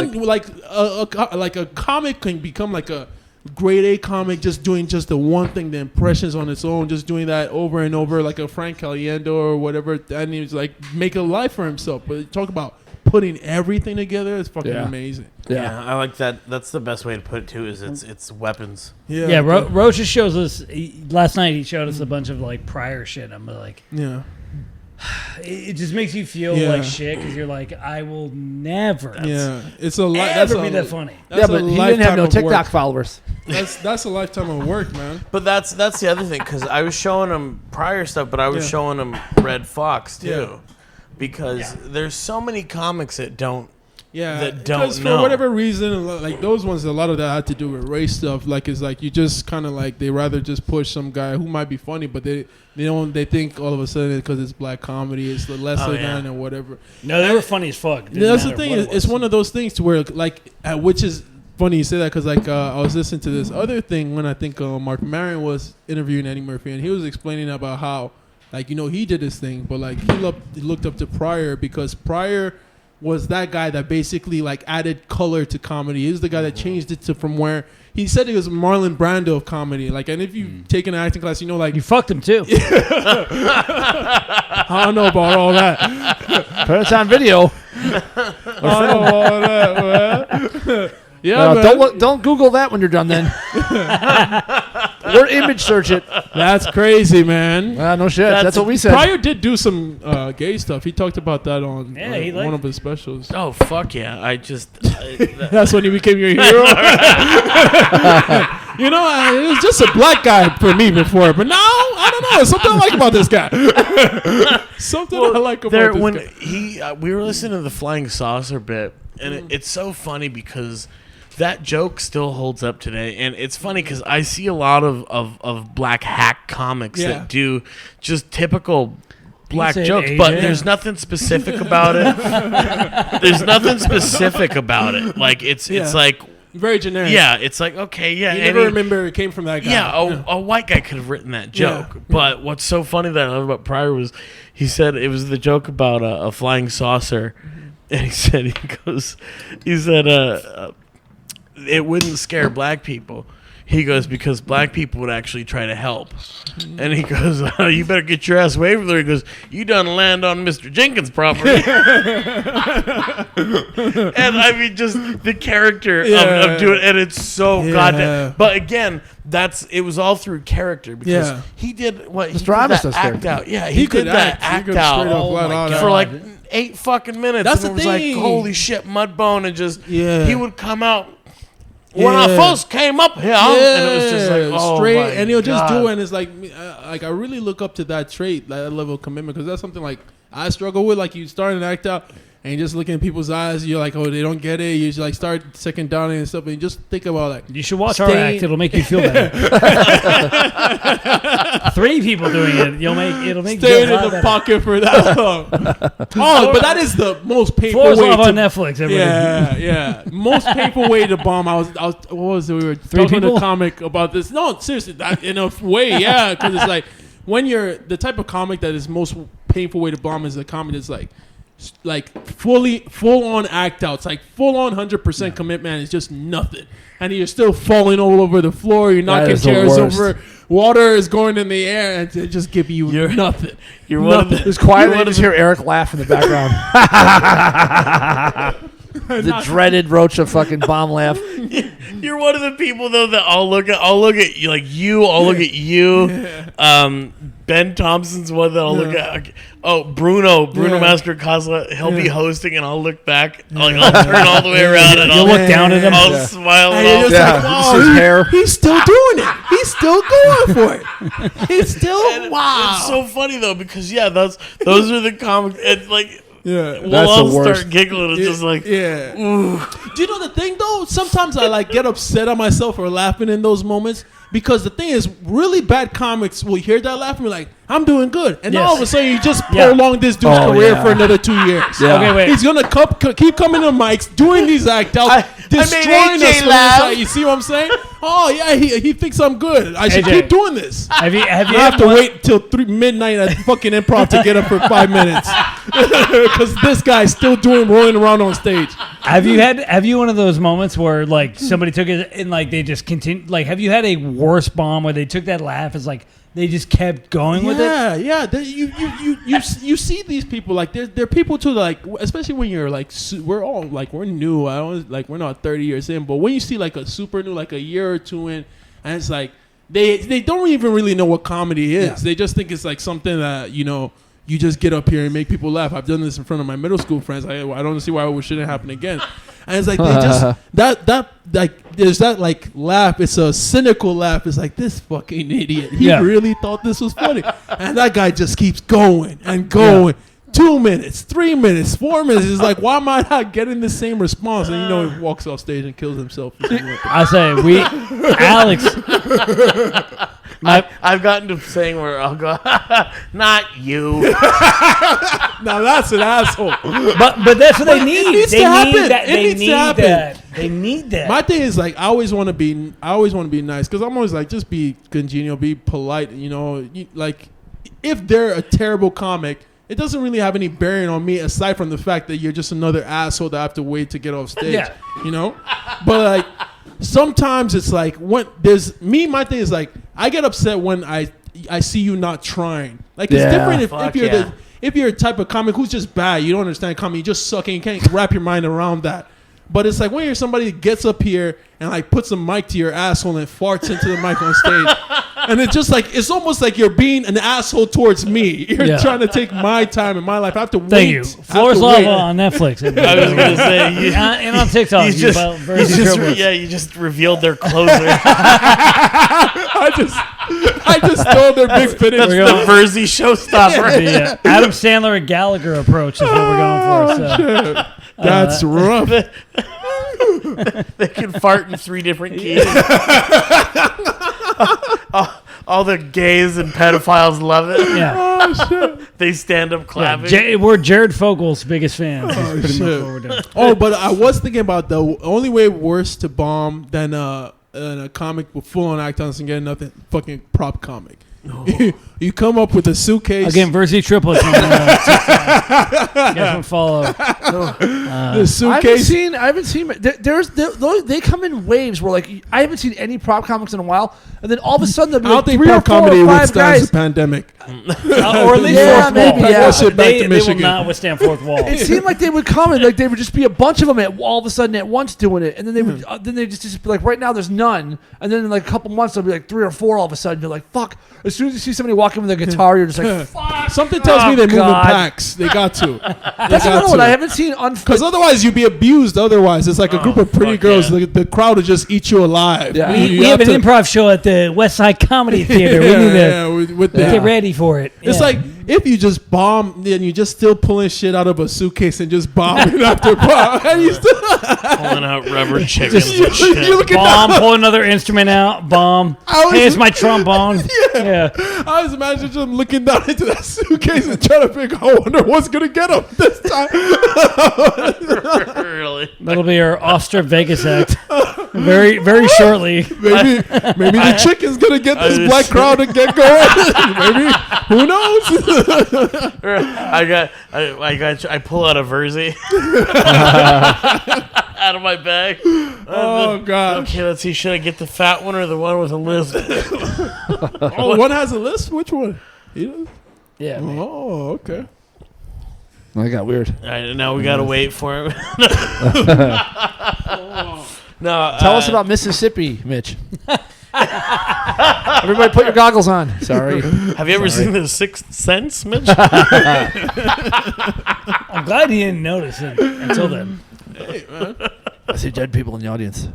like a comic can become like a grade A comic, just doing just the one thing, the impressions on its own, just doing that over and over, like a Frank Caliendo or whatever, and he's like make a life for himself. But talk about putting everything together, it's fucking amazing. Yeah, I like that. That's the best way to put it too. Is it's weapons. Yeah. Rocha shows us last night. He showed us a bunch of like prior shit. I'm like, it just makes you feel like shit because you're like, I will never. It's a lot. Ever be that funny. Yeah, but he didn't have no TikTok followers. That's a lifetime of work, man. But that's the other thing, because I was showing him prior stuff, but I was showing him Red Fox too, because there's so many comics that don't. That don't know. For whatever reason, like those ones, a lot of that had to do with race stuff. Like it's like you just kind of like they rather just push some guy who might be funny, but they think all of a sudden because it's black comedy, it's the lesser than or whatever. No, they were funny as fuck. That's the thing. It's one of those things to where like which is funny you say that because like I was listening to this other thing when I think Mark Maron was interviewing Eddie Murphy and he was explaining about how like he did his thing, but like he looked up to Pryor because Pryor was that guy that basically like added color to comedy. He was the guy that changed it to from where he said he was Marlon Brando of comedy. Like, and if you take an acting class, like you fucked him too. I don't know about all that. Put it on video. I don't know all that, man. Yeah, don't Google that when you're done. Then or image search it. That's crazy, man. No shit. That's what we said. Pryor did do some gay stuff. He talked about that on one of his specials. Oh fuck yeah! I just that's when he became your hero. It was just a black guy for me before, but now I don't know. There's something I like about this guy. I like about this guy. We were listening to the flying saucer bit, and it's so funny because that joke still holds up today, and it's funny because I see a lot of black hack comics that do just typical black jokes, but there's nothing specific about it. There's nothing specific about it. Like it's like very generic. Yeah, it's like okay, yeah. You never remember it came from that guy. Yeah, a white guy could have written that joke. But what's so funny that I love about Pryor was he said it was the joke about a flying saucer, and he said it wouldn't scare black people. He goes, because black people would actually try to help. And he goes, you better get your ass away from there. He goes, you done land on Mr. Jenkins' property. And I mean, just the character of doing it. And it's so goddamn. But again, it was all through character because he did what? He did that act out. Yeah, he did that act out for like 8 fucking minutes. That's and the it was thing. like, holy shit, Mudbone. And just, he would come out. when I first came up here, and it was just like, oh straight, my and he'll just God. do it, and it's like I really look up to that trait, that level of commitment, because that's something like I struggle with. Like you start an act out, and you just look in people's eyes, you're like, oh, they don't get it. You just like start second downing and stuff, and you just think about like You should watch our act. It'll make you feel better. 3 people doing it. It'll make you staying feel in the better. pocket for that long. Oh, but that is the most painful Floor's way Love to on Netflix. Everybody. Yeah. Most painful way to bomb. What was it? We were 3 talking to people? a comic about this. No, seriously, that in a way, yeah, because it's like when you're the type of comic that is most painful way to bomb is a comic that's like full on act outs, like full on 100% commitment. It's just nothing, and you're still falling all over the floor. You're knocking is the chairs worst. over. Water is going in the air, and it just give you nothing. You're one of the, It's quiet. You just hear Eric laugh in the background. The dreaded Rocha fucking bomb laugh. You're one of the people though that I'll look at you, like you. I'll look at you. Ben Thompson's one that I'll look at. Oh, Bruno Master Cosla. He'll be hosting, and I'll look back. Like I'll turn all the way around, and You'll I'll look down at him. I'll smile. And And you're I'll, just like, Just wow, his hair. he's still doing it. He's still going for it. He's still It's so funny though because those are the comics. And like Yeah, we'll that's the all worst. start giggling. It's just like yeah. ooh. Do you know the thing though? Sometimes I like get upset at myself for laughing in those moments because the thing is, really bad comics will hear that laugh and be like, "I'm doing good," and then Yes. all of a sudden you just Yeah. prolong this dude's Oh, career yeah. for another 2 years. Yeah. Okay, wait. He's gonna keep coming to mics, doing these act outs, destroying AJ us. When laugh. it's like, you see what I'm saying? Oh yeah, he thinks I'm good. I should AJ. keep doing this. Have you I have to wait till midnight at fucking improv to get up for 5 minutes because this guy's still rolling around on stage. Have you one of those moments where like somebody took it and like they just continued? Like, have you had a worse bomb where they took that laugh as like they just kept going with it? Yeah. You see these people like they're people too, like especially when you're like we're new. I don't like we're not 30 years in, but when you see like a super new, like a year or two in, and it's like they don't even really know what comedy is. They just think it's like something that you just get up here and make people laugh. I've done this in front of my middle school friends. I don't see why it shouldn't happen again. And it's like they just that like there's that like laugh. It's a cynical laugh. It's like this fucking idiot. He really thought this was funny, and that guy just keeps going and going. 2 minutes, 3 minutes, 4 minutes. It's like, why am I not getting the same response? And he walks off stage and kills himself. I say Alex. I've gotten to saying where I'll go, not you. Now that's an asshole. But that's what they But it need. needs They to happen. need that. It They needs to need happen. that. They need that. My thing is like I always want to be nice because I'm always like just be congenial, be polite. Like if they're a terrible comic, it doesn't really have any bearing on me aside from the fact that you're just another asshole that I have to wait to get off stage. Yeah. But like sometimes it's like when my thing is like I get upset when I see you not trying. Like it's different if you're a type of comic who's just bad, you don't understand comedy, you just suck and you can't wrap your mind around that. But it's like when you're somebody that gets up here and like puts a mic to your asshole and farts into the mic on stage. And it's just like, it's almost like you're being an asshole towards me. You're trying to take my time in my life. I have to wait. Thank you. Floor's Lava on Netflix. I was gonna say and on TikTok. You just revealed their closer. I just stole their big finish. That's the Verzi showstopper. The Adam Sandler and Gallagher approach is what we're going for. So. That's rough. They can fart in 3 different keys. All the gays and pedophiles love it. Yeah. They stand up clapping. We're Jared Fogel's biggest fans. Is pretty much what we're doing. Oh, but I was thinking about the only way worse to bomb than a comic with full on act outs and getting nothing, fucking prop comic. You come up with a suitcase. Again, Verzi triplets on TikTok. You guys can follow. The suitcase. I haven't seen. They come in waves where like I haven't seen any prop comics in a while, and then all of a sudden there'll be I don't like think 3 or prop 4 comedy or 5 withstands guys. the pandemic. Or at least Yeah, fourth maybe, wall. yeah. Shit back to They will Michigan. not withstand fourth wall. It seemed like they would come and like they would just be a bunch of them all of a sudden at once doing it, and then they would then they just be like right now there's none, and then in like a couple months there'll be like 3 or 4 all of a sudden. You're like fuck. As as soon as you see somebody walking with a guitar, you're just like, fuck. Something tells me they move in God. packs. They got to. That's another one I haven't seen Because otherwise you'd be abused. Otherwise, it's like a group of pretty fuck girls. yeah. The crowd would just eat you alive. Yeah. We have an improv show at the West Side Comedy Theater. We need to with the, get ready for it. It's Yeah. like if you just bomb, then you just still pulling shit out of a suitcase and just bombing after bomb, and you still Pulling out rubber chickens and you shit. look at bomb, pull another instrument out, bomb. I was- Hey, it's my trombone. Yeah. I was imagining them looking down into that suitcase and trying to figure out, I wonder what's gonna get them this time. Really? That'll be our off-strip Vegas act. Very, very shortly. Maybe the chicken's gonna get this black crowd to get going. Maybe, who knows? I pull out a Verzi out of my bag. Oh god! Okay, let's see. Should I get the fat one or the one with a list? Oh, one has a list. Which one? He does? Yeah. Man. Oh, okay. I got weird. All right, now we gotta wait for him. No, Tell us about Mississippi, Mitch. Everybody put your goggles on. Sorry. Have you ever seen The Sixth Sense, Mitch? I'm glad he didn't notice it until then. I see dead people in the audience.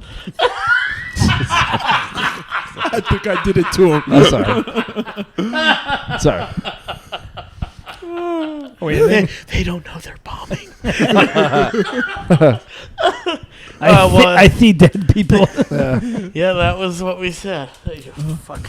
I think I did it to him. I'm sorry. Sorry. They don't know they're bombing. I see dead people. Yeah, that was what we said. Fuck.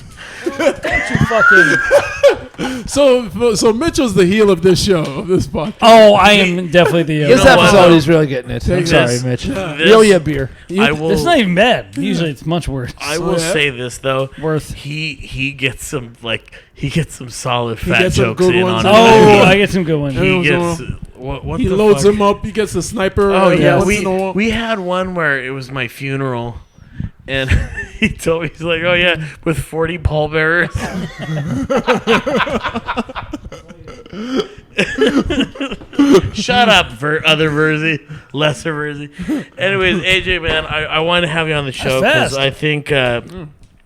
So Mitchell's the heel of this show, of this podcast. Oh, I am definitely the. This know what, episode, though? he's really getting it. I'm This- sorry, Mitch. this- Yo, yeah, beer. I will. It's not even bad. Usually, it's much worse. I will say this though. Worth. He gets some solid fat gets some jokes good in ones. on Oh, it. I get some good ones. He gets what He the loads fuck? him up. He gets the sniper. Oh yeah, once in a while. we had one where it was my funeral, and he told me, he's like, oh yeah, with 40 pallbearers. Shut up, other Verzi, lesser Verzi. Anyways, AJ, man, I wanted to have you on the show because fast.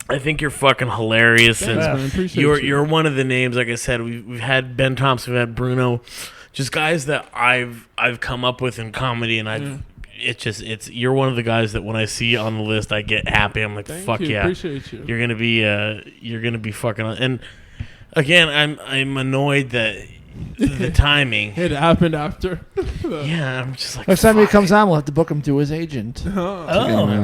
I think you're fucking hilarious, Thanks, and man. Appreciate you're one of the names. Like I said, we've had Ben Thompson, we've had Bruno, just guys that I've come up with in comedy, and you're one of the guys that when I see you on the list, I get happy. I'm like, Thank fuck you. yeah, Appreciate you. you're gonna be fucking. And again, I'm annoyed that the timing. It happened after. Yeah, I'm just like, Next time he fuck. comes on, we'll have to book him through his agent. Oh,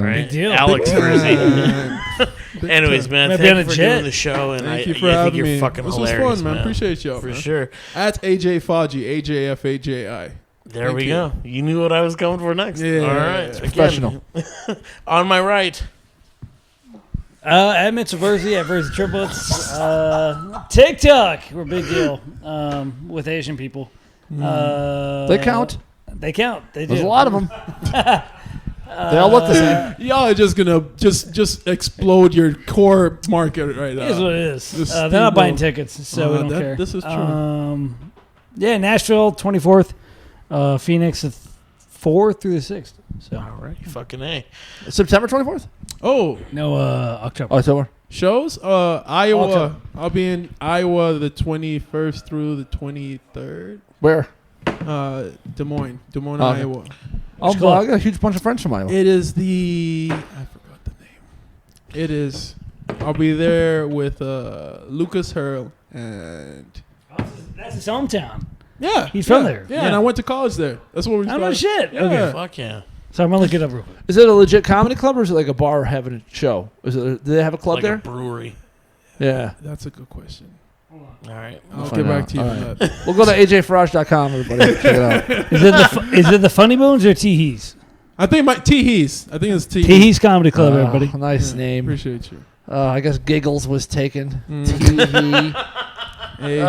Right. big deal. Alex Verzi. Big Anyways, time. man, Might be thank on you a for jet. doing the show, and Thank you I for think having you're me. fucking This was hilarious, fun, man. Appreciate y'all, for man. sure. At AJ Faji, AJFAJI. There Thank we you. go. You knew what I was going for next. Yeah. All right. Again, Professional. on my right. At Mitchell Verzi, at Verzi Triplets. TikTok, we're a big deal with Asian people. They count. They count. They do. There's a lot of them. They all look the same. Y'all are just gonna just explode your core market right now. It is what it is. Just They're not buying steamroll. tickets, so we don't care. This is true. Yeah, Nashville, 24th. Phoenix, the 4th through the 6th. So All right. Fucking A. September 24th? Oh, no October. October. shows. Iowa. Okay. I'll be in Iowa the 21st through the 23rd. Where? Des Moines, Okay. Iowa. Oh, cool. I got a huge bunch of friends from Iowa. It is I forgot the name. It is. I'll be there with Lucas Hurl and That's his hometown. yeah, He's from there. Yeah, Yeah. and I went to college there. That's what we. Oh, no started. shit. Yeah. Okay. Fuck yeah. So I'm going to look it up real quick. Is it a legit comedy club or is it like a bar having a show? Is it? Do they have a club Like there? a brewery. Yeah. That's a good question. All right. I'll find get back out. to you All on right. that. We'll go to ajfarage.com, everybody. Check it out. Is it the Funny Bones or Teehees? I think Teehees. I think it's Teehees. Teehees Comedy Club, everybody. Nice name. Appreciate you. I guess Giggles was taken. Mm. Tee-hee. Hey,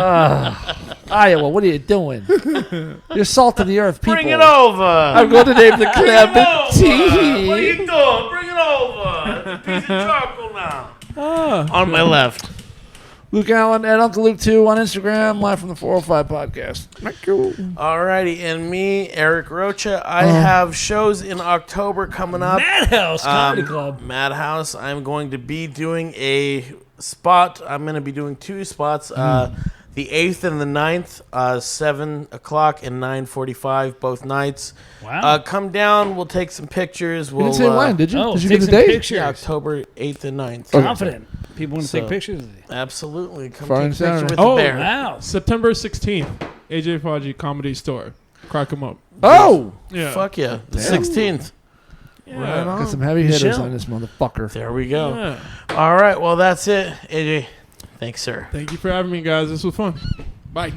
Iowa, what are you doing? You're salt of the earth, people. Bring it over. I'm going to name the Bring club it over. What are Tee-hee. you doing? Bring it over. It's a piece of charcoal now. On my left. Luke Allen and Uncle Luke 2 on Instagram, live from the 405 podcast. Thank you. Alrighty, and me, Eric Rocha. I have shows in October coming up. Madhouse Comedy Club. Madhouse. I'm going to be doing a spot. I'm going to be doing 2 spots. The 8th and the 9th, 7 o'clock and 9:45, both nights. Wow. Come down. We'll take some pictures. You We'll, didn't say when, did you? Oh, did you take give the some date? pictures. Yeah, October 8th and 9th. Confident. People want to So- take pictures of you. Absolutely. Come Friday take a and picture Saturday. with Oh, the bear. Wow. September 16th, AJ Faji Comedy Store. Crack 'em up. Oh! Yeah. Fuck yeah. The Damn. 16th. Yeah. Right on. Got some heavy hitters Michelle. on this motherfucker. There we go. Yeah. All right. Well, that's it. AJ, thanks, sir. Thank you for having me, guys. This was fun. Bye.